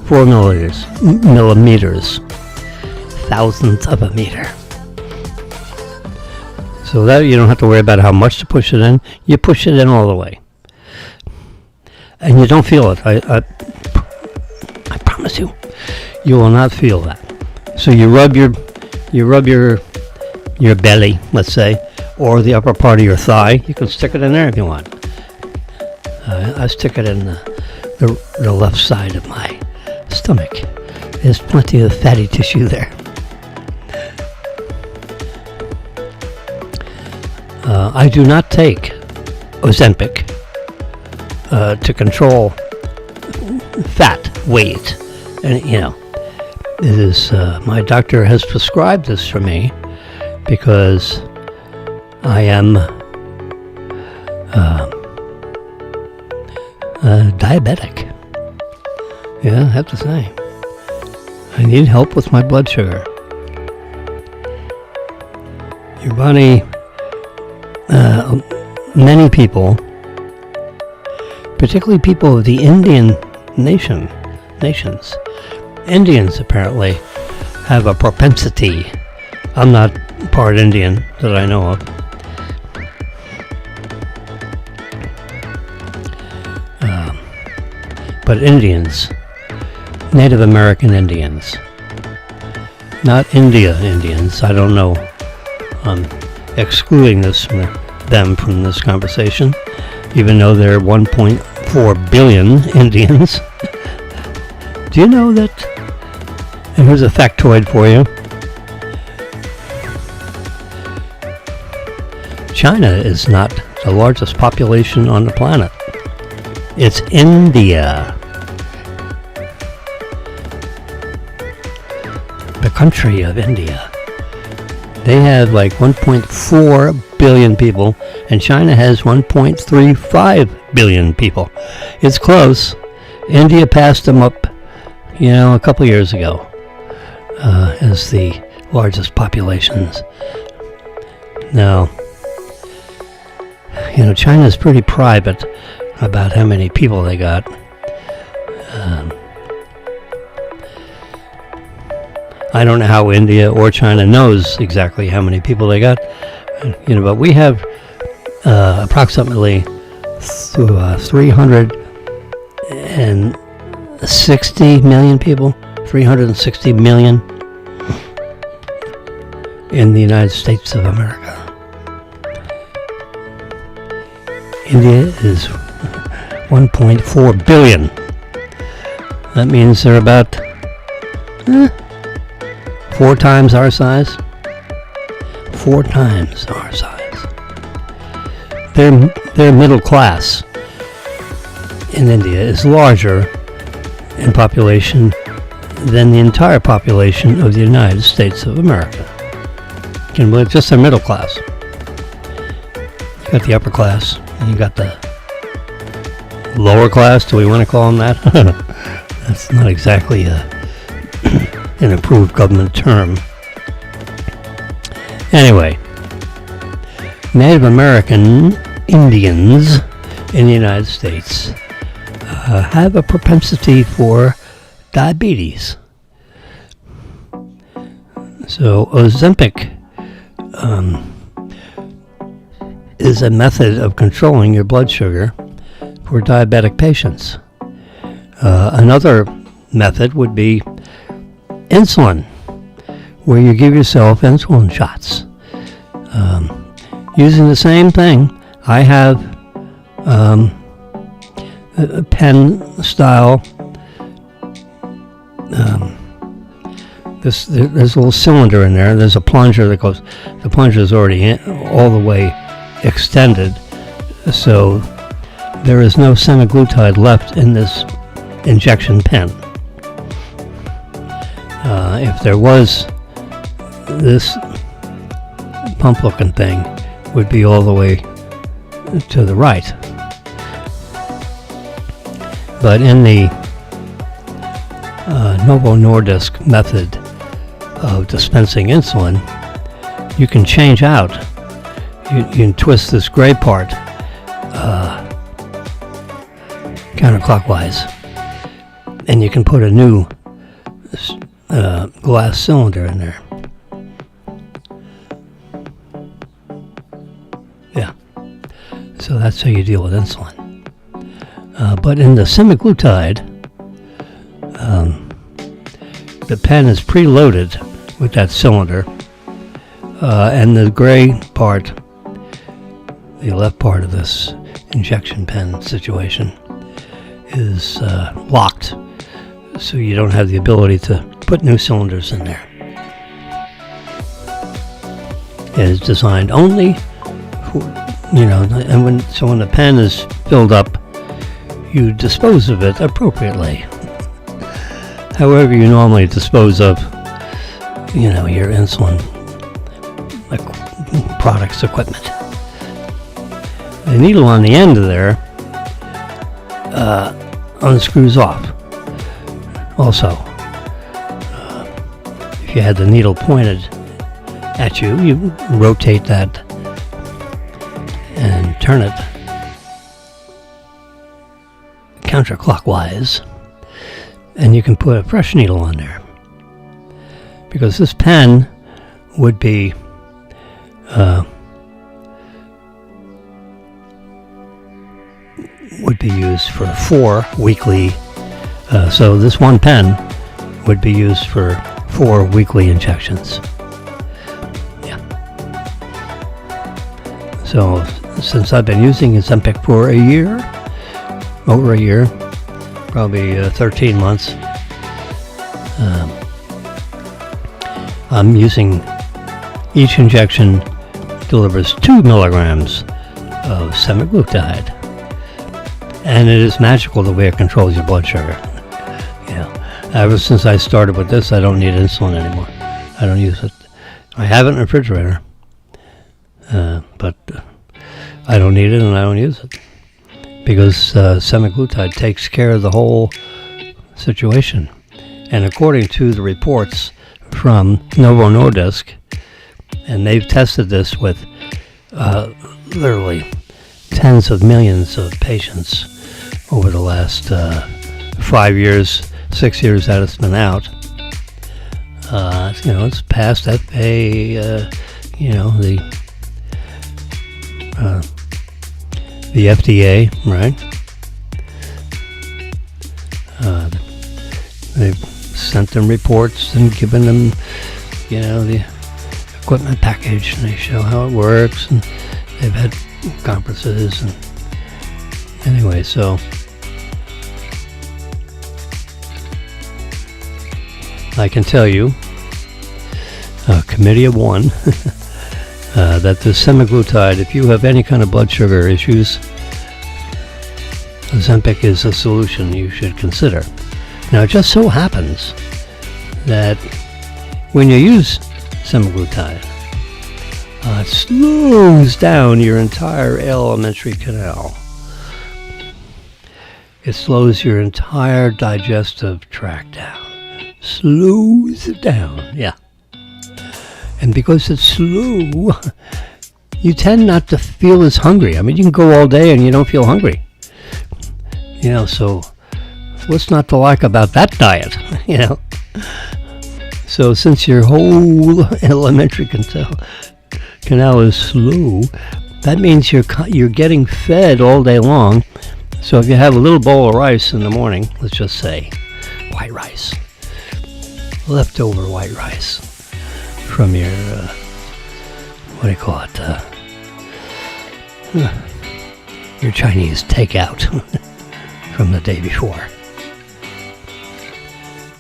Speaker 1: 4 millimeters, thousandth of a meter. So that you don't have to worry about how much to push it in. You push it in all the way. And you don't feel it. I promise you, you will not feel that. So you rub your belly, let's say, or the upper part of your thigh. You can stick it in there if you want. I stick it in the left side of my stomach. There's plenty of fatty tissue there. I do not take Ozempic to control fat, weight, and it is my doctor has prescribed this for me because I am diabetic. Yeah, I have to say, I need help with my blood sugar. Your body, many people, particularly people of the Indian nations. Indians apparently have a propensity. I'm not part Indian that I know of. But Indians, Native American Indians, not India Indians. I don't know. I'm excluding them from this conversation, even though there are 1.4 billion Indians. Do you know that? And here's a factoid for you. China is not the largest population on the planet. It's India. The country of India. They have like 1.4 billion people, and China has 1.35 billion people. It's close. India passed them up, a couple years ago as the largest populations. Now, China's pretty private about how many people they got. I don't know how India or China knows exactly how many people they got, but we have approximately 360 million people, 360 million in the United States of America. India is 1.4 billion. That means they're about 4 times our size. 4 times our size. Their middle class in India is larger in population than the entire population of the United States of America. You can believe just their middle class. You got the upper class, and you got the lower class. Do we want to call them that? That's not exactly an approved government term. Anyway, Native American Indians in the United States have a propensity for diabetes. So Ozempic is a method of controlling your blood sugar for diabetic patients. Another method would be insulin, where you give yourself insulin shots. Using the same thing, I have a pen style. There's a little cylinder in there. There's a plunger that goes. The plunger is already all the way extended, so there is no semaglutide left in this injection pen. If there was, this pump-looking thing would be all the way to the right. But in the Novo Nordisk method of dispensing insulin, you can change out. You can twist this gray part counterclockwise, and you can put a new glass cylinder in there. Yeah. So that's how you deal with insulin. But in the semaglutide, the pen is preloaded with that cylinder, and the gray part, the left part of this injection pen situation, is locked, so you don't have the ability to put new cylinders in there. It is designed only for, and when the pen is filled up, you dispose of it appropriately. However you normally dispose of, your insulin products, equipment. The needle on the end of there unscrews off. Also, if you had the needle pointed at you, you rotate that and turn it counterclockwise, and you can put a fresh needle on there. Because this pen would be used for 4 weekly. So this one pen would be used for 4 weekly injections. Yeah. So since I've been using Ozempic for a year, over a year, probably 13 months, I'm using, each injection delivers 2 milligrams of semaglutide. And it is magical the way it controls your blood sugar. Ever since I started with this, I don't need insulin anymore. I don't use it. I have it in the refrigerator, but I don't need it and I don't use it. Because semaglutide takes care of the whole situation. And according to the reports from Novo Nordisk, and they've tested this with literally tens of millions of patients over the last 5 years, 6 years that it's been out. It's passed FA, the FDA, right? They've sent them reports and given them, the equipment package, and they show how it works, and they've had conferences, and anyway, so I can tell you, committee of one, that the semaglutide, if you have any kind of blood sugar issues, Ozempic is a solution you should consider. Now, it just so happens that when you use semaglutide, it slows down your entire alimentary canal. It slows your entire digestive tract down. Slows it down, yeah. And because it's slow, you tend not to feel as hungry. I mean, you can go all day and you don't feel hungry. So what's not to like about that diet, So since your whole alimentary canal is slow, that means you're getting fed all day long. So if you have a little bowl of rice in the morning, let's just say white rice, leftover white rice from your, your Chinese takeout from the day before.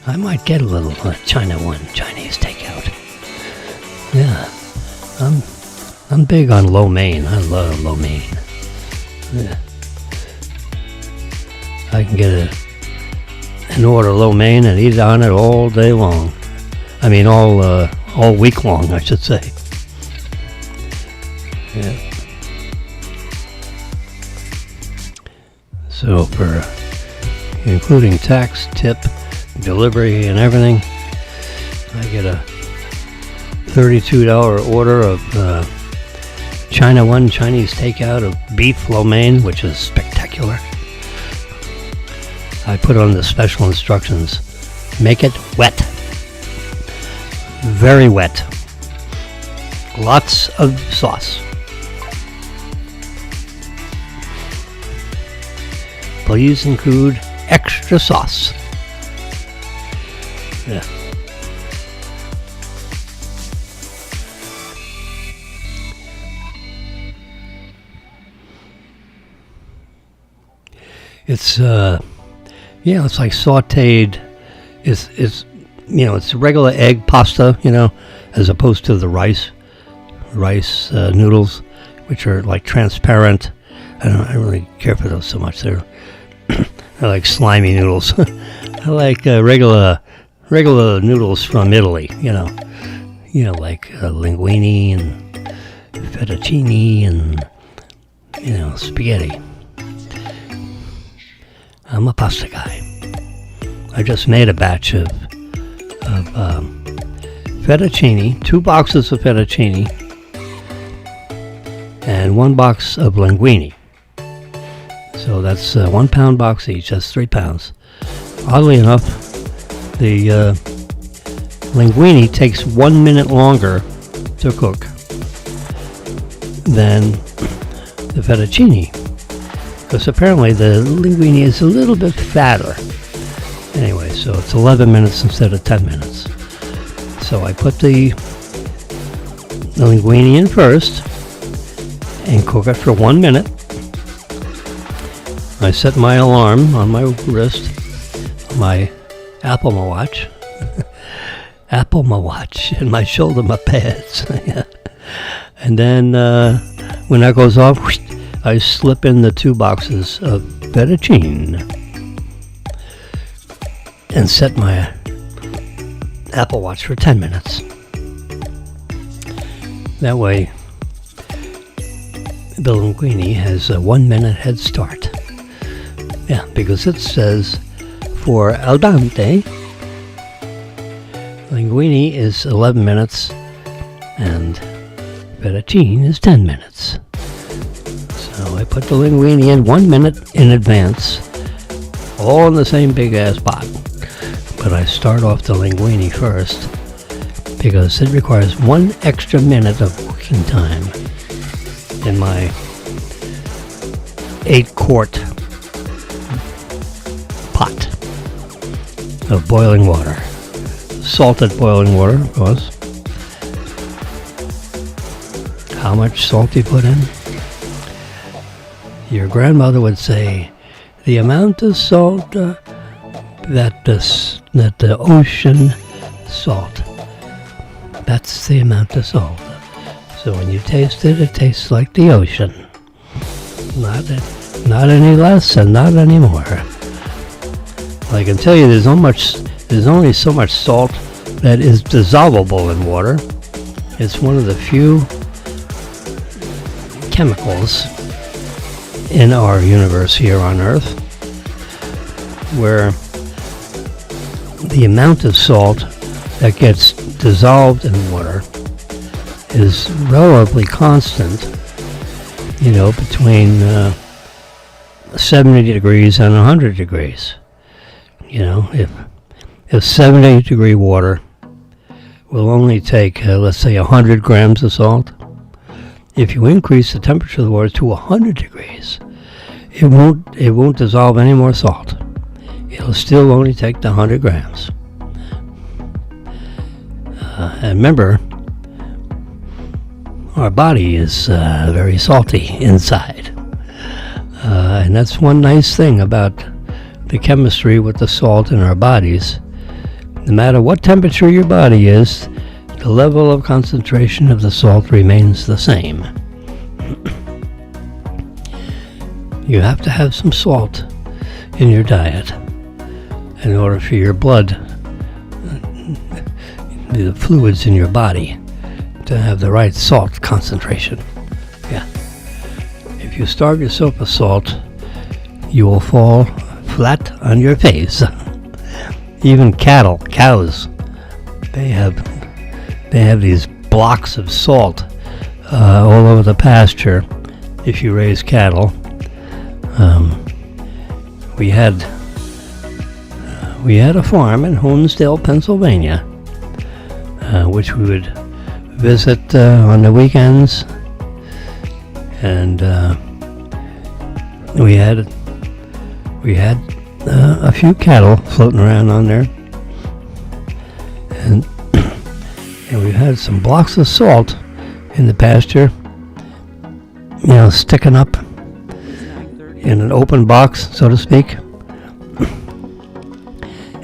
Speaker 1: I might get a little China One Chinese takeout. Yeah, I'm big on lo mein. I love lo mein. Yeah. I can get an order of lo mein and eat on it all day long. I mean, all week long, I should say. Yeah. So for including tax, tip, delivery, and everything, I get a $32 order of China One Chinese takeout of beef lo mein, which is spectacular. I put on the special instructions. Make it wet. Very wet. Lots of sauce. Please include extra sauce. Yeah. It's it's like sautéed. It's regular egg pasta, as opposed to the rice noodles, which are like transparent. I don't really care for those so much. They're like slimy noodles. I like regular noodles from Italy, like linguine and fettuccine and spaghetti. I'm a pasta guy. I just made a batch of fettuccine, 2 boxes of fettuccine, and 1 box of linguine. So that's 1 pound box each. That's 3 pounds. Oddly enough, the linguine takes 1 minute longer to cook than the fettuccine, because apparently the linguine is a little bit fatter. Anyway, so it's 11 minutes instead of 10 minutes. So I put the linguine in first and cook it for 1 minute. I set my alarm on my wrist, my Apple Watch, and my shoulder, my pads. And then when that goes off, I slip in the 2 boxes of fettuccine and set my Apple Watch for 10 minutes. That way, the linguine has a 1 minute head start. Yeah, because it says for al dente, linguine is 11 minutes and fettuccine is 10 minutes. So I put the linguine in 1 minute in advance, all in the same big ass pot. But I start off the linguine first because it requires 1 extra minute of cooking time in my 8-quart pot of boiling water. Salted boiling water, of course. How much salt you put in? Your grandmother would say, the amount of salt that the ocean salt. That's the amount of salt. So when you taste it, it tastes like the ocean. Not any less and not any more. Well, I can tell you there's only so much salt that is dissolvable in water. It's one of the few chemicals in our universe here on Earth where the amount of salt that gets dissolved in water is relatively constant, between 70 degrees and 100 degrees. If 70 degree water will only take, let's say, 100 grams of salt, if you increase the temperature of the water to 100 degrees, it won't dissolve any more salt. It'll still only take the 100 grams. And remember, our body is very salty inside. And that's one nice thing about the chemistry with the salt in our bodies. No matter what temperature your body is, the level of concentration of the salt remains the same. You have to have some salt in your diet in order for your blood, the fluids in your body, to have the right salt concentration. Yeah. If you starve yourself with salt, you will fall flat on your face. Even cows, they have these blocks of salt all over the pasture. If you raise cattle, we had a farm in Honesdale, Pennsylvania, which we would visit on the weekends, and we had a few cattle floating around on there, and we had some blocks of salt in the pasture, sticking up in an open box, so to speak,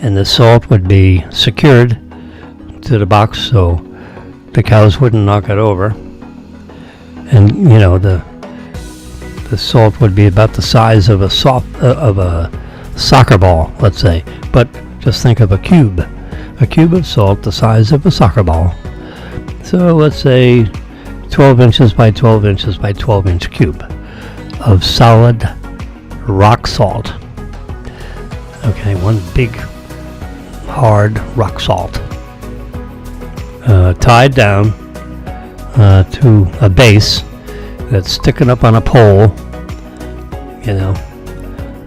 Speaker 1: and the salt would be secured to the box so the cows wouldn't knock it over, and the salt would be about the size of a soccer ball, let's say, but just think of a cube of salt the size of a soccer ball. So let's say 12 inches by 12 inches by 12 inch cube of solid rock salt. Okay, one big hard rock salt, tied down to a base that's sticking up on a pole,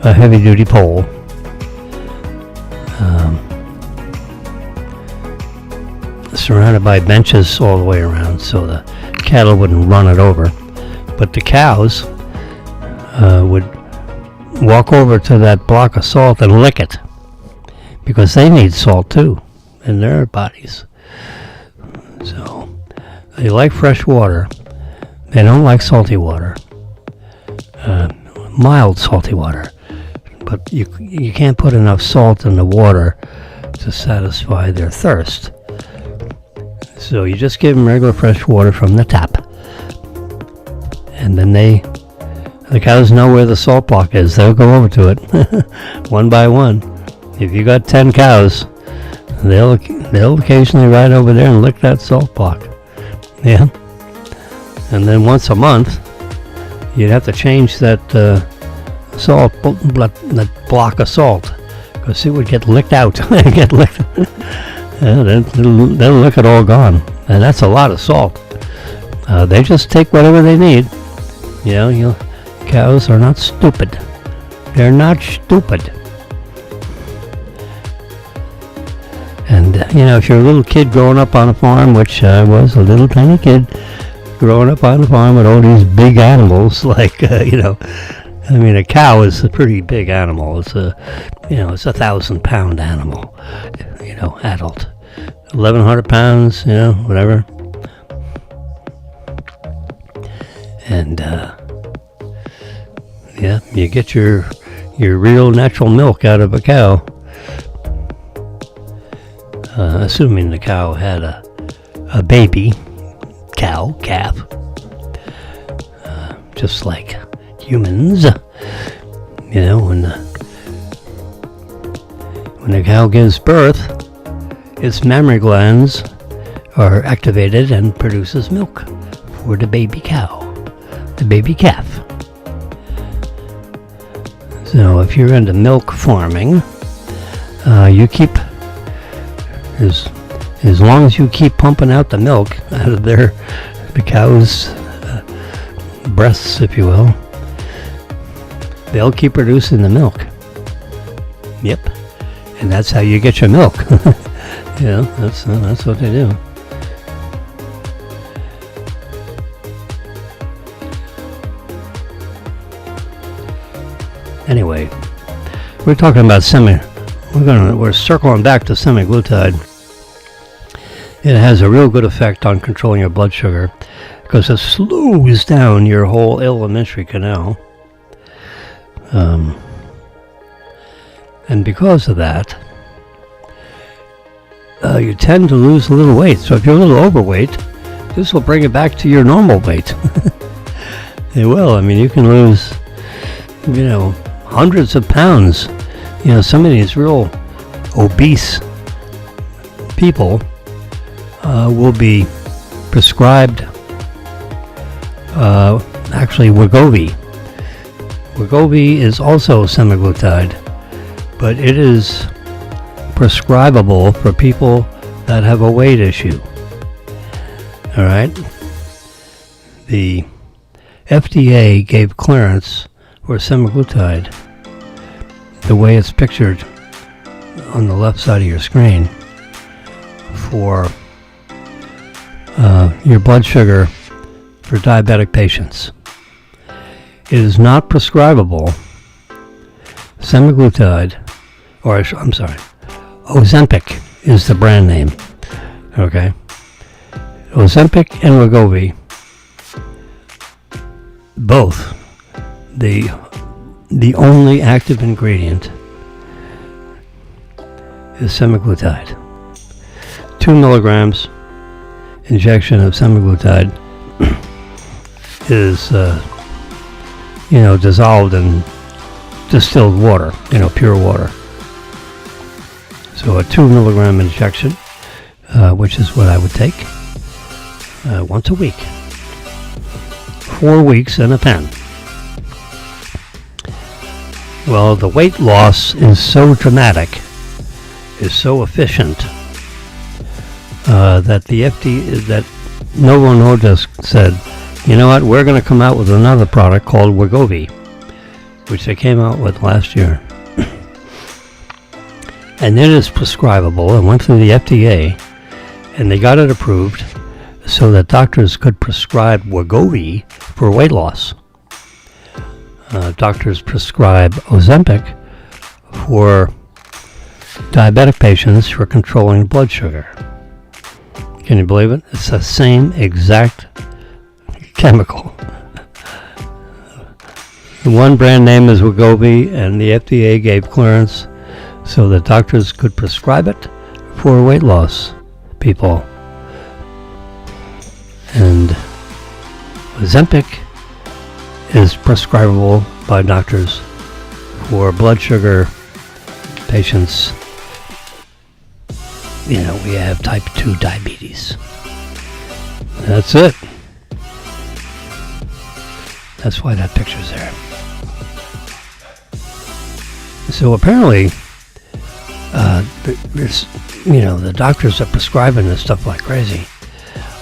Speaker 1: a heavy duty pole. Surrounded by benches all the way around so the cattle wouldn't run it over. But the cows would walk over to that block of salt and lick it, because they need salt too in their bodies. So they like fresh water. They don't like salty water. Mild salty water. But you can't put enough salt in the water to satisfy their thirst. So you just give them regular fresh water from the tap. And then they The cows know where the salt block is. They'll go over to it one by one. If you got 10 cows, they'll occasionally ride over there and lick that salt block. Yeah. And then once a month, you'd have to change that that block of salt, because it would get licked out. Get licked. Yeah, they'll lick it all gone, and that's a lot of salt. They just take whatever they need. Cows are not stupid. They're not stupid. And if you're a little kid growing up on a farm, which I was, a little tiny kid growing up on a farm with all these big animals, like a cow is a pretty big animal. It's a 1,000-pound animal, adult. 1,100 pounds, whatever. And you get your real natural milk out of a cow, assuming the cow had a baby calf, just like humans. When the cow gives birth, its mammary glands are activated and produces milk for the baby cow, the baby calf. So if you're into milk farming, you keep, as long as you keep pumping out the milk out of the cow's breasts, if you will, they'll keep producing the milk. Yep. And that's how you get your milk. That's what they do. Anyway, we're talking about we're circling back to semaglutide. It has a real good effect on controlling your blood sugar because it slows down your whole alimentary canal. And because of that, you tend to lose a little weight. So if you're a little overweight, this will bring it back to your normal weight. It will. You can lose, hundreds of pounds. Some of these real obese people will be prescribed actually Wegovy. Wegovy is also semaglutide, but it is prescribable for people that have a weight issue. All right? The FDA gave clearance for semaglutide, the way it's pictured on the left side of your screen, for your blood sugar for diabetic patients. It is not prescribable. Semaglutide, Ozempic is the brand name. Okay? Ozempic and Wegovy, both, the only active ingredient is semaglutide. 2 milligrams injection of semaglutide is dissolved in distilled water, pure water. So a 2 milligram injection, which is what I would take once a week, 4 weeks in a pen. Well, the weight loss is so dramatic, is so efficient, that the FDA, that Novo Nordisk said, you know what, we're going to come out with another product called Wegovy, which they came out with last year. And it is prescribable and went through the FDA, and they got it approved so that doctors could prescribe Wegovy for weight loss. Doctors prescribe Ozempic for diabetic patients for controlling blood sugar. Can you believe it? It's the same exact chemical. The one brand name is Wegovy, and the FDA gave clearance so that doctors could prescribe it for weight loss people. And Ozempic is prescribable by doctors for blood sugar patients. We have type 2 diabetes. That's it. That's why that picture's there. So apparently, the doctors are prescribing this stuff like crazy.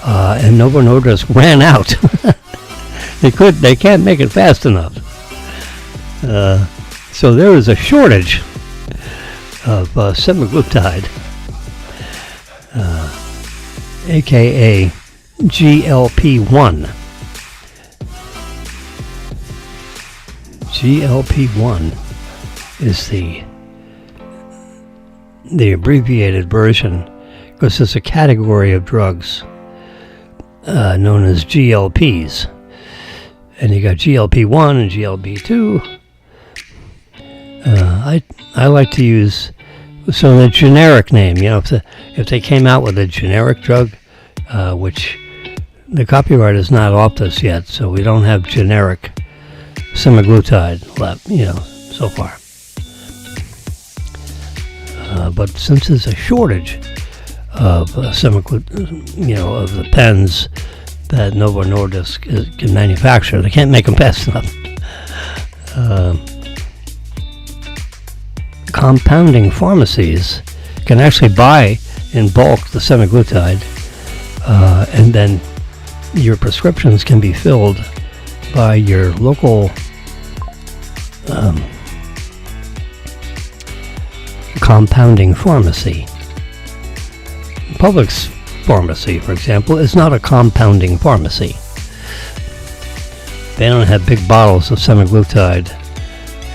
Speaker 1: And Novo Nordisk ran out. They can't make it fast enough. So there is a shortage of semaglutide, aka GLP-1. GLP-1 is the abbreviated version, because it's a category of drugs known as GLPs. And you got GLP-1 and GLP-2. I like to use the generic name. If they came out with a generic drug, which the copyright is not off this yet, so we don't have generic semaglutide left, so far. But since there's a shortage of semaglutide, of the pens that Novo Nordisk can manufacture, they can't make them fast enough. Compounding pharmacies can actually buy in bulk the semaglutide, and then your prescriptions can be filled by your local compounding pharmacy. Publix pharmacy, for example, is not a compounding pharmacy. They don't have big bottles of semaglutide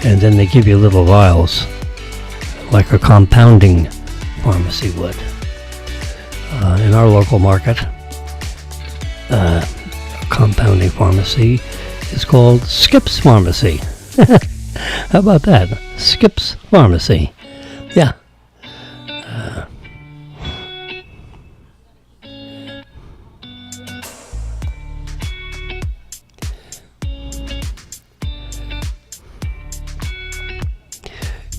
Speaker 1: and then they give you little vials like a compounding pharmacy would. In our local market, a compounding pharmacy is called Skip's Pharmacy. How about that? Skip's Pharmacy. Yeah.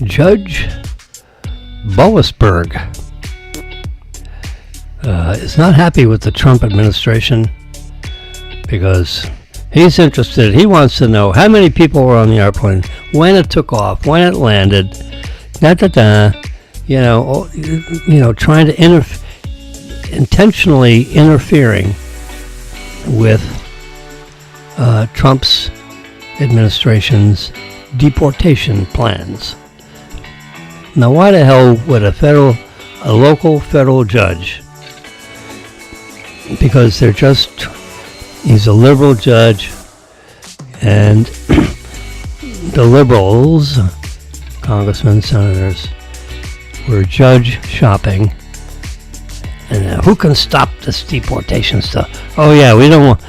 Speaker 1: Judge Boasberg is not happy with the Trump administration because he's interested. He wants to know how many people were on the airplane, when it took off, when it landed, trying to intentionally interfering with Trump's administration's deportation plans. Now, why the hell would a local federal judge, because he's a liberal judge, and the liberals, congressmen, senators, were judge shopping, and who can stop this deportation stuff? Oh yeah, we don't want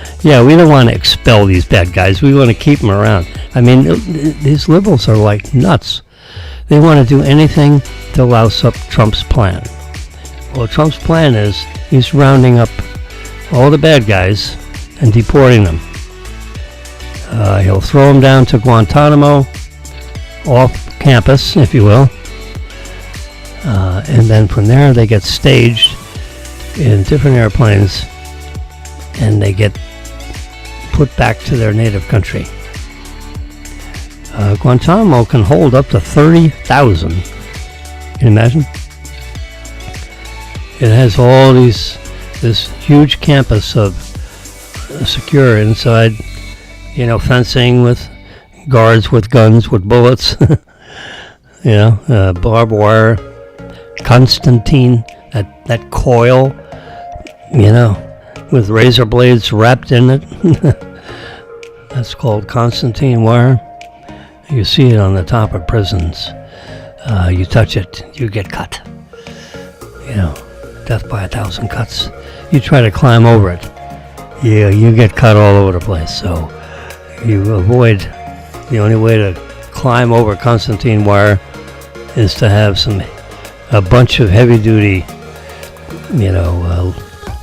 Speaker 1: to expel these bad guys. We want to keep them around. I mean, these liberals are like nuts. They want to do anything to louse up Trump's plan. Well, Trump's plan is he's rounding up all the bad guys and deporting them. He'll throw them down to Guantanamo, off campus, if you will. And then from there they get staged in different airplanes and they get put back to their native country. Guantanamo can hold up to 30,000. Can you imagine? It has all this huge campus of secure inside, fencing with guards with guns with bullets, barbed wire, Constantine, that coil, with razor blades wrapped in it. That's called Constantine wire. You see it on the top of prisons. You touch it, you get cut. Death by 1,000 cuts. You try to climb over it, you get cut all over the place. So you avoid. The only way to climb over Constantine wire is to have a bunch of heavy-duty,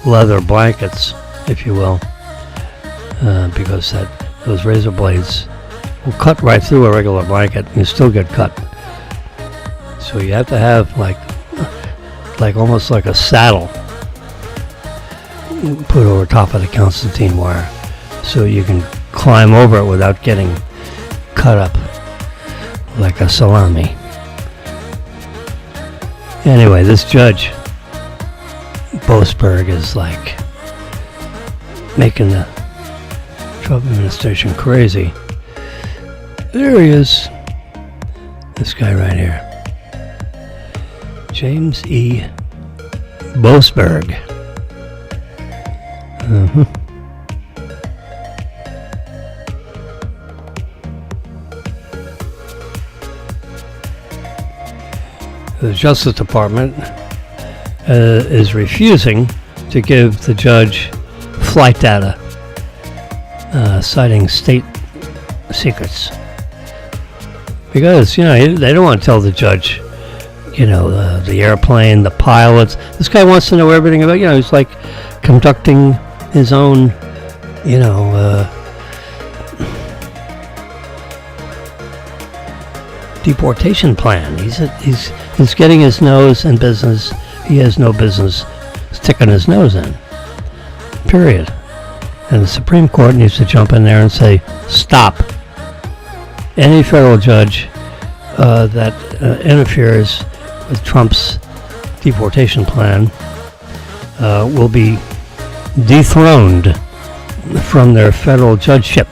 Speaker 1: leather blankets, if you will, because those razor blades will cut right through a regular blanket and you still get cut. So you have to have like almost like a saddle put over top of the Constantine wire so you can climb over it without getting cut up like a salami. Anyway, this judge Boasberg is like making the Trump administration crazy. There he is. This guy right here. James E. Boasberg. The Justice Department is refusing to give the judge flight data, citing state secrets. Because, they don't want to tell the judge, the airplane, the pilots. This guy wants to know everything about, he's like conducting his own, deportation plan. He's getting his nose in business he has no business sticking his nose in. Period. And the Supreme Court needs to jump in there and say, stop. Any federal judge that interferes with Trump's deportation plan will be dethroned from their federal judgeship.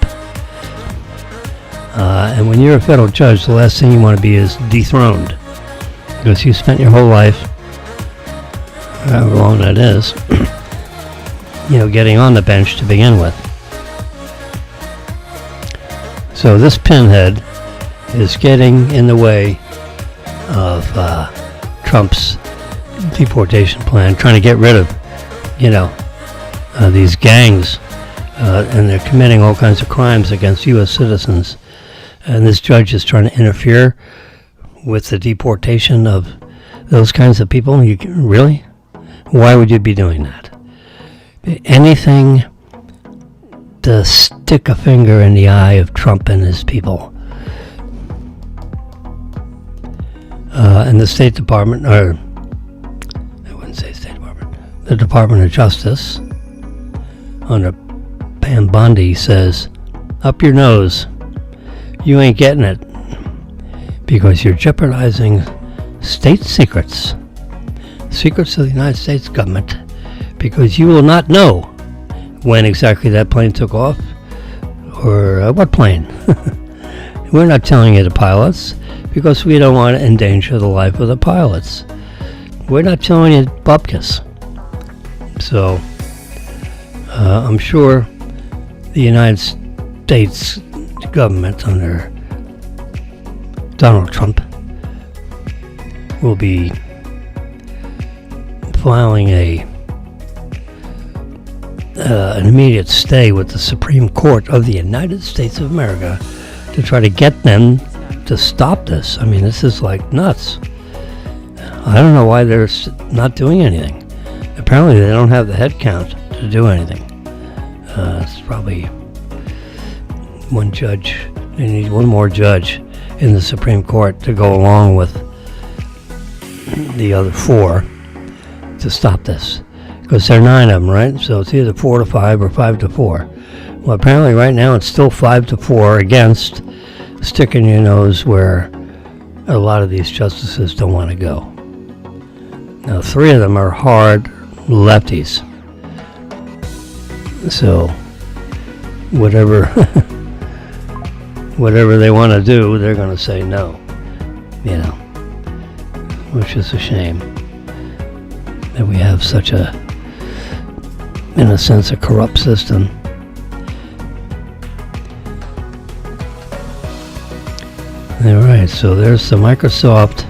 Speaker 1: And when you're a federal judge, the last thing you want to be is dethroned, because you spent your whole life, however long that is, getting on the bench to begin with. So this pinhead is getting in the way of Trump's deportation plan, trying to get rid of, these gangs, and they're committing all kinds of crimes against U.S. citizens. And this judge is trying to interfere with the deportation of those kinds of people. Really? Why would you be doing that? Anything to stick a finger in the eye of Trump and his people. And the State Department, or I wouldn't say State Department, the Department of Justice, under Pam Bondi, says, up your nose. You ain't getting it, because you're jeopardizing state secrets of the United States government, because you will not know when exactly that plane took off, or what plane. We're not telling you the pilots, because we don't want to endanger the life of the pilots. We're not telling you bupkis. So, I'm sure the United States government under Donald Trump will be filing an immediate stay with the Supreme Court of the United States of America to try to get them to stop this. I mean, this is like nuts. I don't know why they're not doing anything. Apparently they don't have the head count to do anything. It's probably one judge. They need one more judge in the Supreme Court to go along with the other four to stop this. Because there are 9 of them, right? So it's either 4 to 5 or 5 to 4. Well, apparently right now it's still 5 to 4 against sticking your nose where a lot of these justices don't want to go. Now, 3 of them are hard lefties. So whatever they want to do, they're going to say no, which is a shame that we have such a, in a sense, a corrupt system. All right, so there's the Microsoft.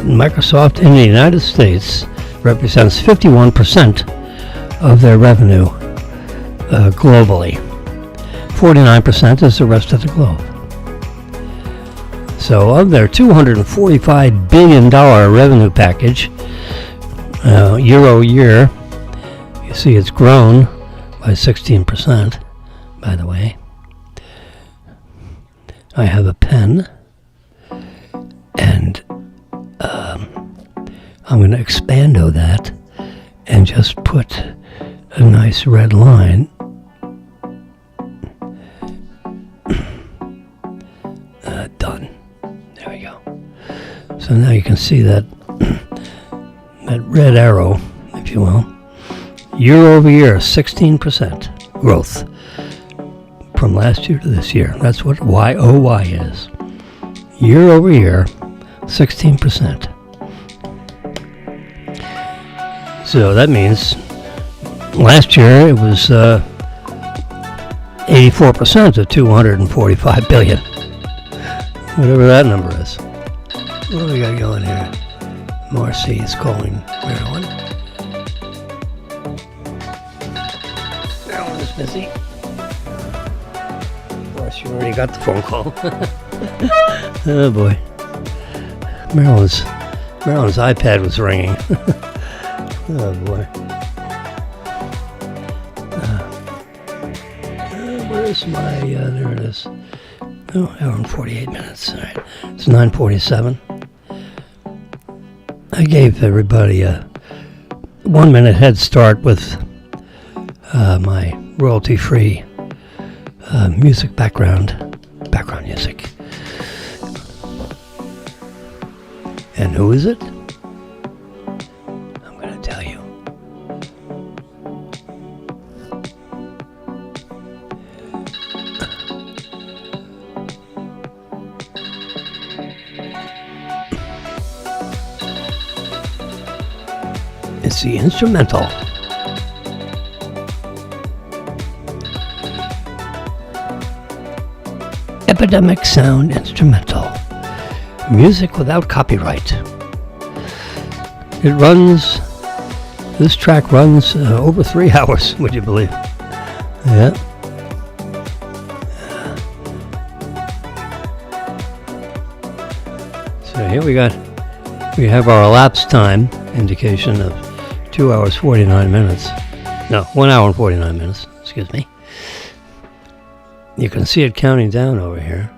Speaker 1: Microsoft in the United States represents 51% of their revenue globally. 49% is the rest of the globe. So of their $245 billion revenue package, year over year, you see it's grown by 16%, by the way. I have a pen, and I'm going to expando that and just put a nice red line done. There we go. So now you can see that that red arrow, if you will, year over year, 16% growth from last year to this year. That's what YOY is. Year over year, 16%. So that means last year it was 84% of 245 billion. Whatever that number is. What do we got going here? Marcy is calling Maryland. Maryland is busy. Of course, you already got the phone call. Oh boy. Maryland's iPad was ringing. Oh boy. Where's my, there it is. Oh, hour and 48 minutes. All right. It's 9:47. I gave everybody a 1 minute head start with my royalty-free music background music. And who is it? I'm going to tell you. It's the instrumental. Epidemic Sound Instrumental. Music without copyright. It runs, this track runs over 3 hours, would you believe? Yeah. So here we have our elapsed time indication of 2 hours 49 minutes. No, 1 hour and 49 minutes, excuse me. You can see it counting down over here.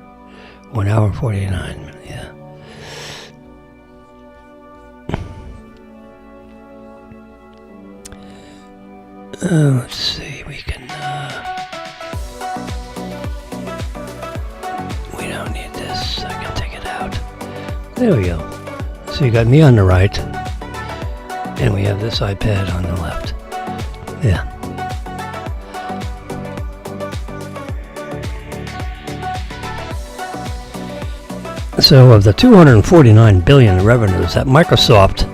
Speaker 1: 1 hour and 49 minutes, yeah. Let's see, we can, we don't need this, I can take it out. There we go. So you got me on the right, and we have this iPad on the left. Yeah. So of the 249 billion in revenues that Microsoft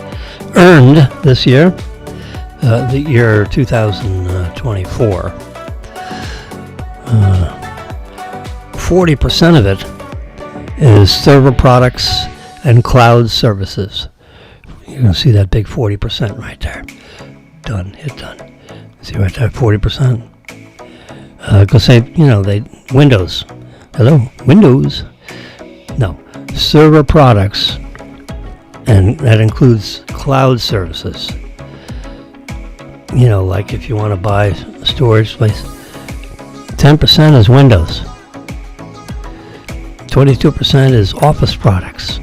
Speaker 1: earned this year, the year 2024, 40% of it is server products and cloud services. You can see that big 40% right there. Done. Hit done. See right there, 40%. Go say, Windows. Hello, Windows. No, server products, and that includes cloud services. Like if you want to buy storage space, 10% is Windows. 22% is Office products.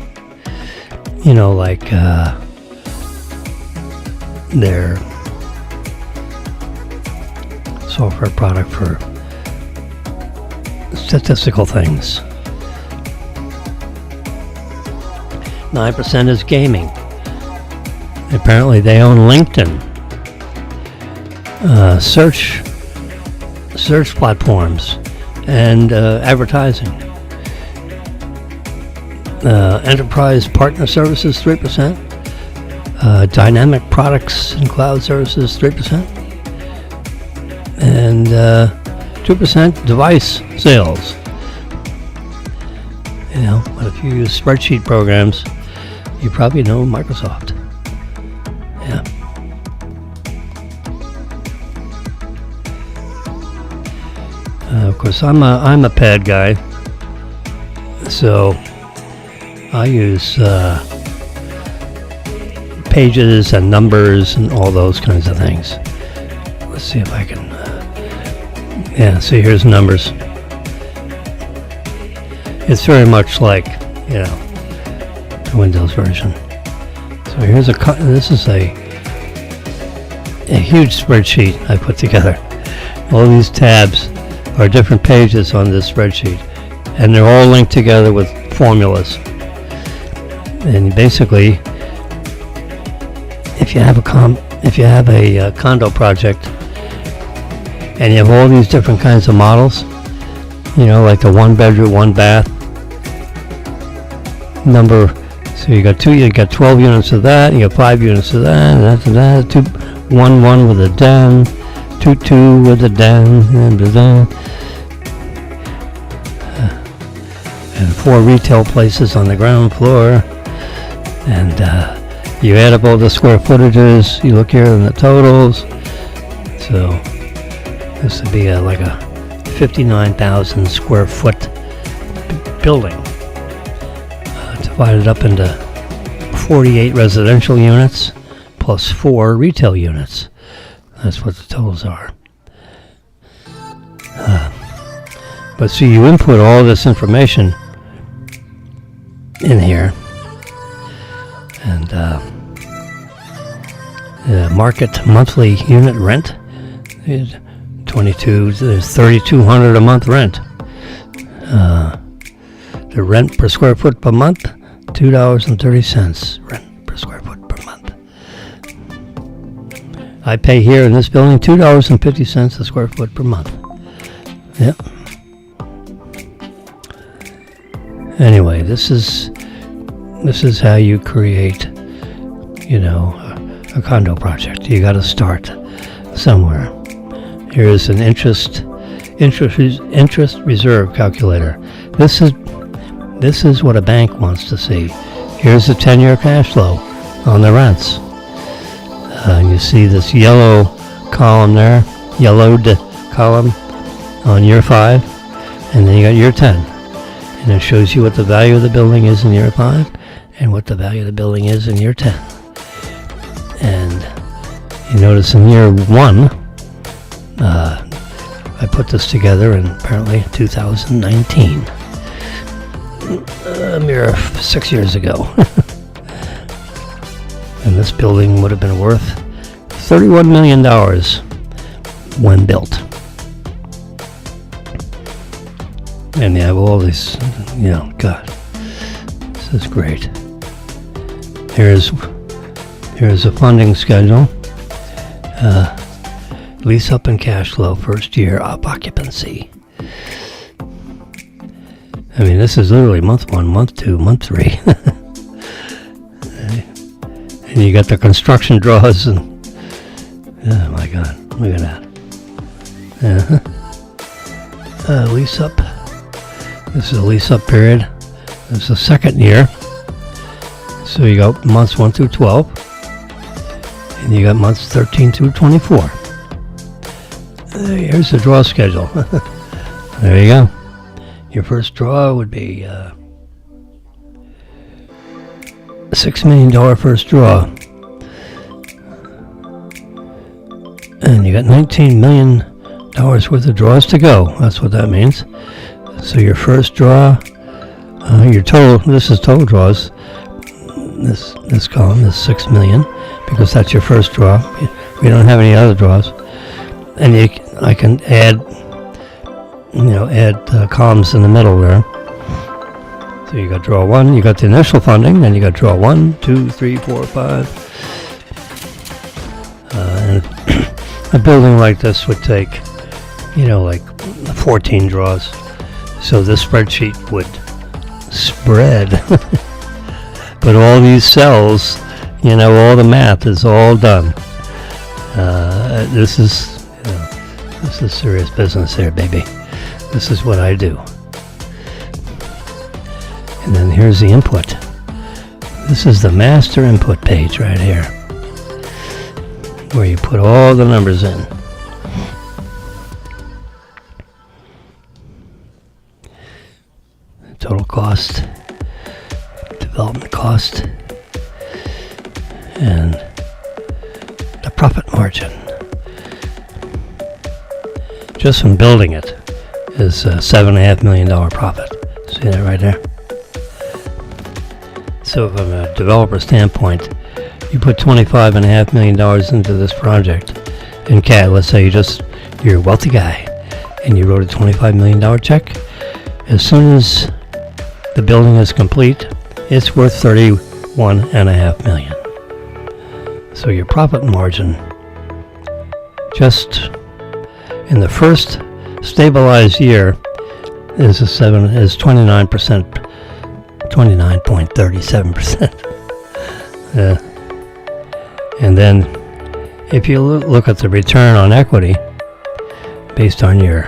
Speaker 1: Like their software product for statistical things. 9% is gaming. Apparently they own LinkedIn. Search platforms and advertising. Enterprise partner services, 3%. Dynamic products and cloud services, 3%. And 2% device sales. But if you use spreadsheet programs, you probably know Microsoft. Yeah. Of course, I'm a pad guy, so I use pages and numbers and all those kinds of things. Let's see if I can Yeah, see, here's numbers. It's very much like, the Windows version. So here's this is a huge spreadsheet I put together. All these tabs are different pages on this spreadsheet, and they're all linked together with formulas. And basically, if you have a condo project and you have all these different kinds of models, like the 1 bedroom, 1 bath number. So you got 12 units of that, you got 5 units of that, and after that, 1 with a den, 2 with a den, and 4 retail places on the ground floor. And you add up all the square footages, you look here in the totals. So this would be like a 59,000 square foot building, divided up into 48 residential units plus 4 retail units. That's what the totals are. But see, you input all this information in here, and the market monthly unit rent is there's $3,200 a month rent. The rent per square foot per month, $2.30 rent per square foot per month. I pay here in this building $2.50 a square foot per month. Yep. Anyway, this is how you create, a condo project. You got to start somewhere. Here's an interest reserve calculator. This is what a bank wants to see. Here's the 10-year cash flow on the rents. You see this yellow column there, yellowed column on year 5, and then you got year 10. And it shows you what the value of the building is in year 5 and what the value of the building is in year 10. And you notice in year 1, I put this together in apparently 2019. A mere 6 years ago. And this building would have been worth $31 million when built. And you have all this, God, this is great. Here's a funding schedule. Lease up and cash flow, first year up occupancy. I mean, this is literally month 1, month 2, month 3. And you got the construction draws, and oh my God, look at that. Lease up. This is a lease up period. This is the second year. So you got months 1 through 12, and you got months 13 through 24. Here's the draw schedule. There you go. Your first draw would be $6 million first draw. And you got $19 million worth of draws to go. That's what that means. So your first draw, your total, this is total draws. This column is $6 million because that's your first draw. We don't have any other draws. And I can add columns in the middle there. So you got draw 1, you got the initial funding, then you got draw 1, 2, 3, 4, 5. And a building like this would take, like 14 draws. So this spreadsheet would spread. But all these cells, all the math is all done. This is serious business here, baby. This is what I do. And then here's the input. This is the master input page right here, where you put all the numbers in. Total cost, development cost, and the profit margin. just from building it is $7.5 million profit. See that right there? So from a developer standpoint, you put $25.5 million into this project in cash. Let's say you're a wealthy guy and you wrote a $25 million check. As soon as the building is complete, it's worth $31.5 million. So your profit margin just in the first stabilized year is 29%, 29.37%. And then if you look at the return on equity based on your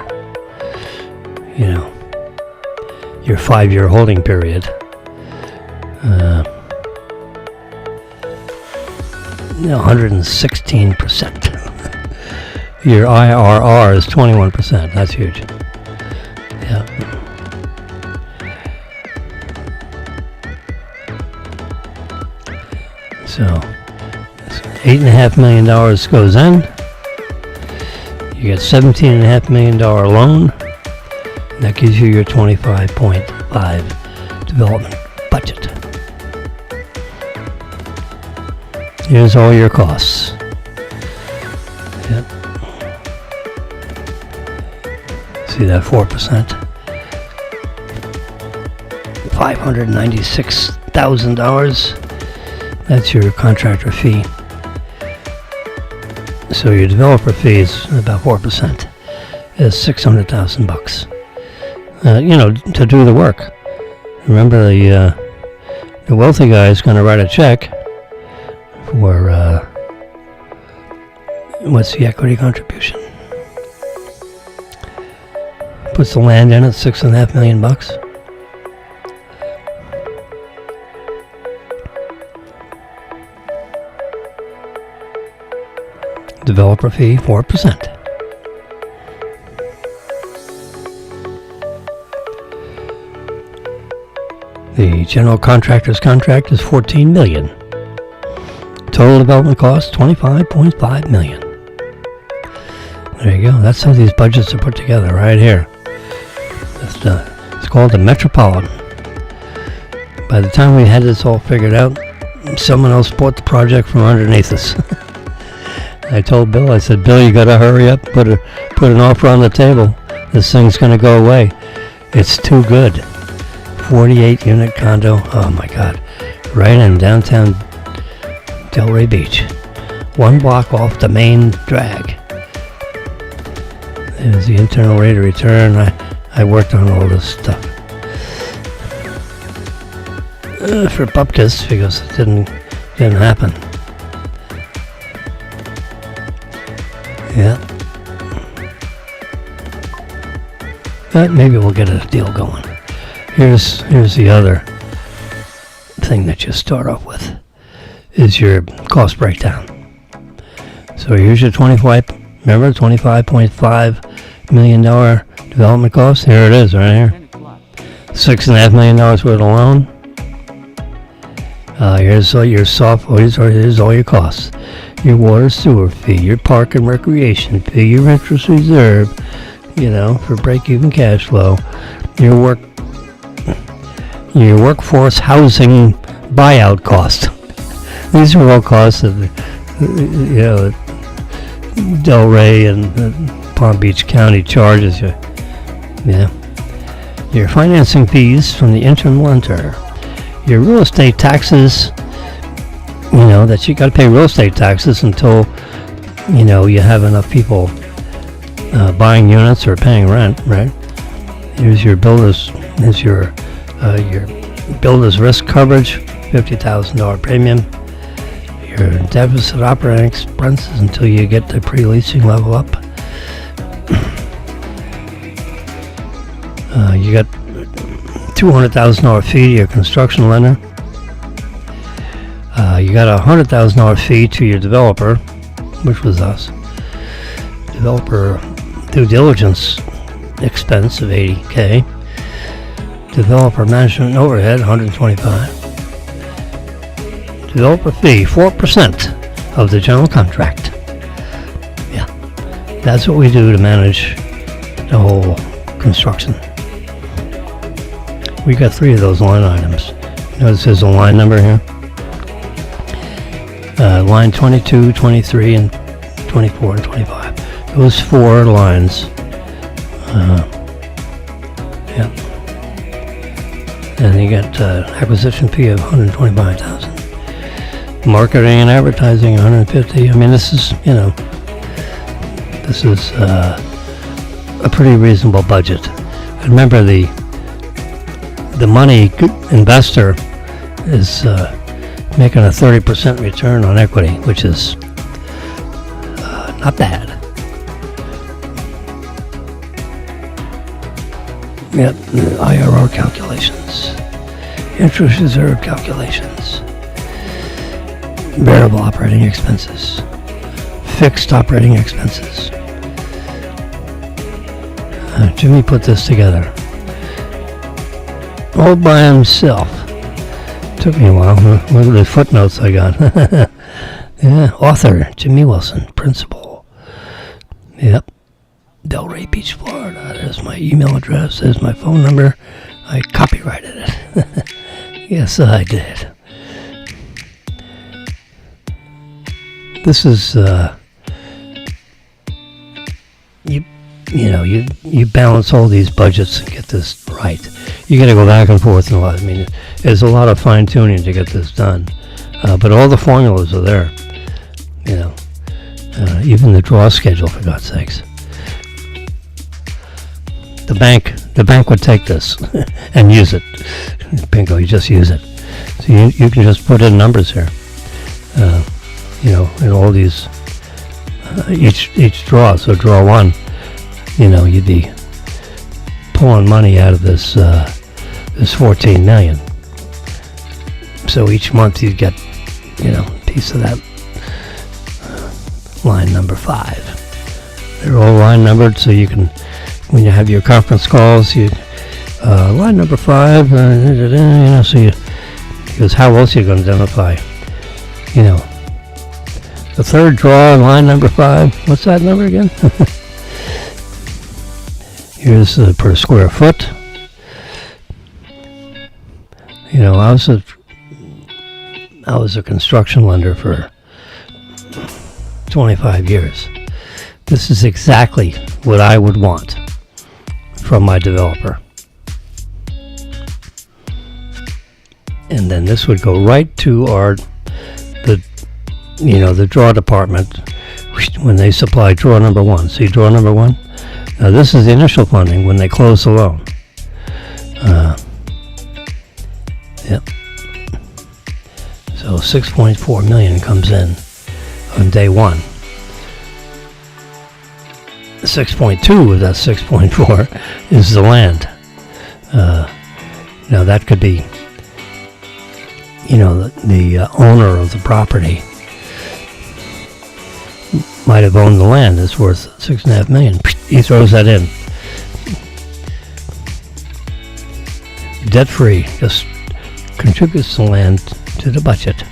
Speaker 1: 5-year holding period, 116%. Your IRR is 21%. That's huge. Yeah. So $8.5 million goes in. You get $17.5 million loan. And that gives you your 25.5 development budget. Here's all your costs. Yep. See that 4%? $596,000. That's your contractor fee. So your developer fee is about 4%. Is $600,000. To do the work. Remember, the wealthy guy is going to write a check for what's the equity contribution? Puts the land in at $6.5 million. Developer fee 4%. The general contractor's contract is $14 million. Total development cost $25.5 million. There you go. That's how these budgets are put together right here. It's called the Metropolitan. By the time we had this all figured out, someone else bought the project from underneath us. I told Bill, I said, Bill, you got to hurry up, put an offer on the table. This thing's going to go away. It's too good. 48-unit condo. Oh my God. Right in downtown Delray Beach. 1 block off the main drag. There's the internal rate of return. I worked on all this stuff. For Bupkis, because it didn't happen. Yeah. But maybe we'll get a deal going. Here's the other thing that you start off with, is your cost breakdown. So here's your $25.5 million development cost. Here it is, right here. $6.5 million worth of loan. Here's all your here's all your costs. Your water sewer fee, your park and recreation fee, your interest reserve, for break-even cash flow, your workforce housing buyout cost. These are all costs that, Delray and Palm Beach County charges you. Yeah. Your financing fees from the interim lender. Your real estate taxes, that you got to pay real estate taxes until, you have enough people buying units or paying rent, right? Here's your builder's risk coverage, $50,000 premium. Your deficit operating expenses until you get the pre-leasing level up. You got $200,000 fee to your construction lender. You got a $100,000 fee to your developer, which was us. Developer due diligence expense of $80K. Developer management and overhead $125. Developer fee 4% of the general contract. Yeah, that's what we do to manage the whole construction. We got 3 of those line items. Notice there's a line number here. Line 22, 23, and 24 and 25. Those 4 lines. Yep. And you got acquisition fee of $125,000. Marketing and advertising, $150,000. I mean, this is, this is a pretty reasonable budget. And remember, the money investor is making a 30% return on equity, which is not bad. Yep, IRR calculations, interest reserve calculations, variable operating expenses, fixed operating expenses. Jimmy put this together all by himself. Took me a while. Look at the footnotes I got. Yeah, author Jimmy Wilson, principal. Yep, Delray Beach, Florida. There's my email address. There's my phone number. I copyrighted it. Yes, I did. This is you balance all these budgets and get this right. You got to go back and forth and a lot. I mean, there's a lot of fine tuning to get this done, but all the formulas are there. Even the draw schedule, for God's sakes. The bank would take this and use it. Bingo, you just use it. So you can just put in numbers here. In all these each draw. So draw 1. You'd be pulling money out of this $14 million. So each month you'd get, a piece of that line number 5. They're all line numbered, so you can, when you have your conference calls, you line number 5, so because how else are you going to identify, the third draw, line number 5. What's that number again? Here's per square foot. I was a construction lender for 25 years. This is exactly what I would want from my developer. And then this would go right to the draw department when they supply draw number 1. See draw number 1? Now this is the initial funding when they close the loan. Yep. So $6.4 million comes in on day 1. 6.2 of that 6.4 is the land. Now that could be, the owner of the property might have owned the land. It's worth $6.5 million. He throws that in. Debt-free, just contributes the land to the budget.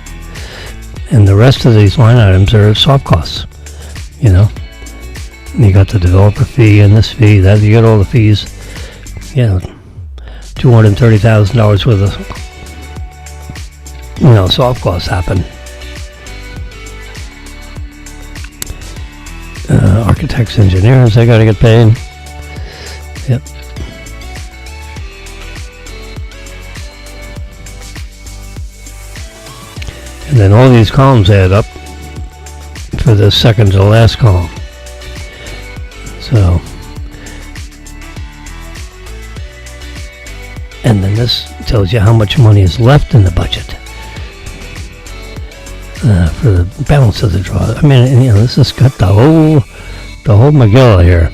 Speaker 1: And the rest of these line items are soft costs. You got the developer fee and this fee, that you get all the fees. $230,000 worth of soft costs happen. Architects, engineers, they got to get paid. Yep. And then all these columns add up for the second to last column. So, and then this tells you how much money is left in the budget for the balance of the draw. I mean, this has got the whole Megillah here.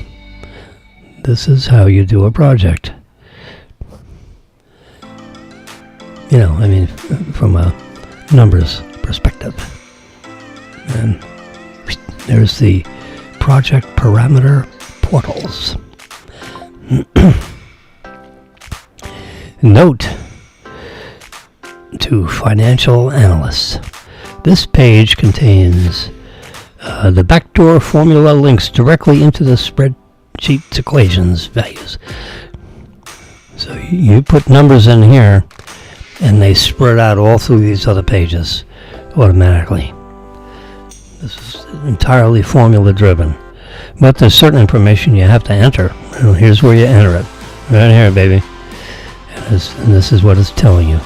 Speaker 1: This is how you do a project. From a numbers perspective. And there's the project parameter portals. Note to financial analysts. This page contains the backdoor formula links directly into the spreadsheet spreadsheet equations, values. So you put numbers in here, and they spread out all through these other pages automatically. This is entirely formula driven. But there's certain information you have to enter. And here's where you enter it. Right here, baby. And this is what it's telling you.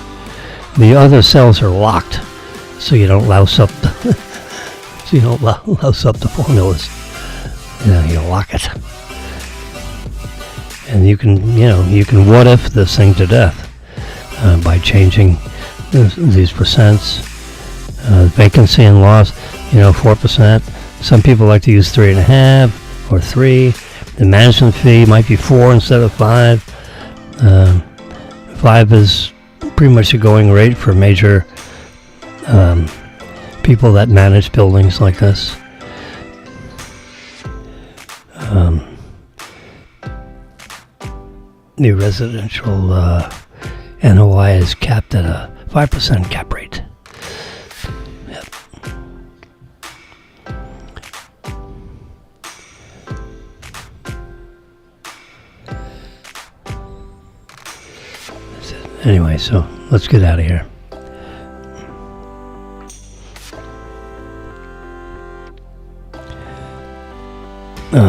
Speaker 1: The other cells are locked, so you don't louse up the louse up the formulas. You lock it. And you can what if this thing to death by changing these percents. Vacancy and loss, 4%. Some people like to use 3.5 or 3. The management fee might be 4 instead of 5. 5 is pretty much a going rate for major people that manage buildings like this. The residential NOI is capped at a 5% cap rate. Yep. That's it. Anyway, so let's get out of here.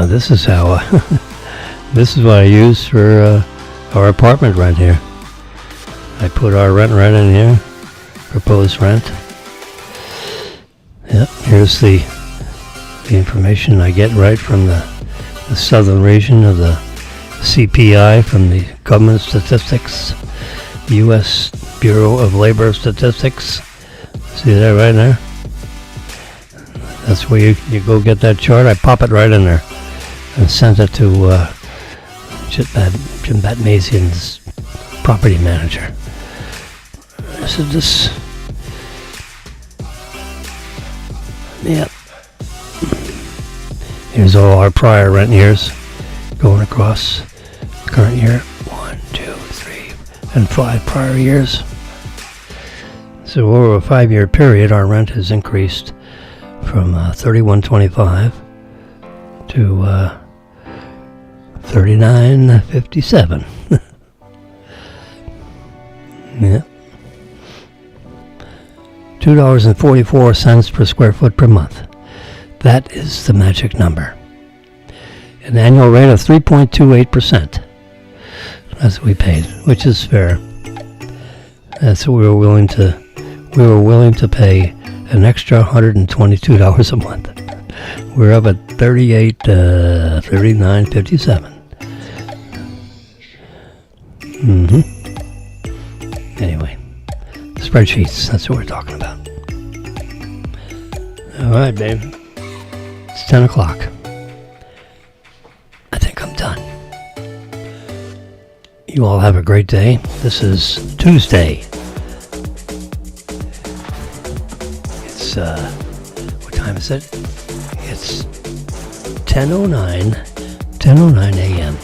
Speaker 1: This is how this is what I use for our apartment rent here. I put our rent right in here, proposed rent. Yep, here's the information I get right from the southern region of the CPI from the government statistics, U.S. Bureau of Labor Statistics. See that right there? That's where you go get that chart. I pop it right in there and send it to Jim Batmazian's property manager. So this, yep. Here's all our prior rent years going across current year. 1, 2, 3, and 5 prior years. So over a 5-year period, our rent has increased from $31.25 to $39.57. Yeah. $2.44 per square foot per month. That is the magic number. An annual rate of 3.28%. That's what we paid, which is fair. That's what we were willing to pay an extra $122 a month. We're up at $39.57. Anyway, spreadsheets, that's what we're talking about. All right, babe. It's 10 o'clock. I think I'm done. You all have a great day. This is Tuesday. It's, what time is it? It's 10:09 a.m.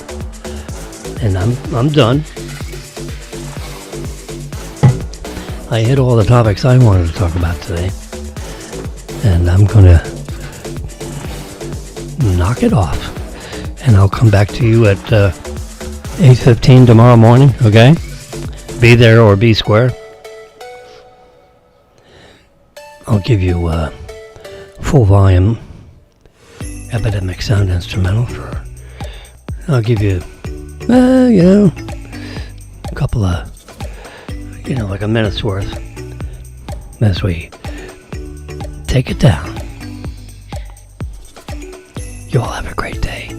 Speaker 1: And I'm done. I hit all the topics I wanted to talk about today. And I'm going to knock it off. And I'll come back to you at 8:15 tomorrow morning, okay? Be there or be square. I'll give you full volume Epidemic Sound Instrumental for, I'll give you, a couple of, like a minute's worth as we take it down. You all have a great day.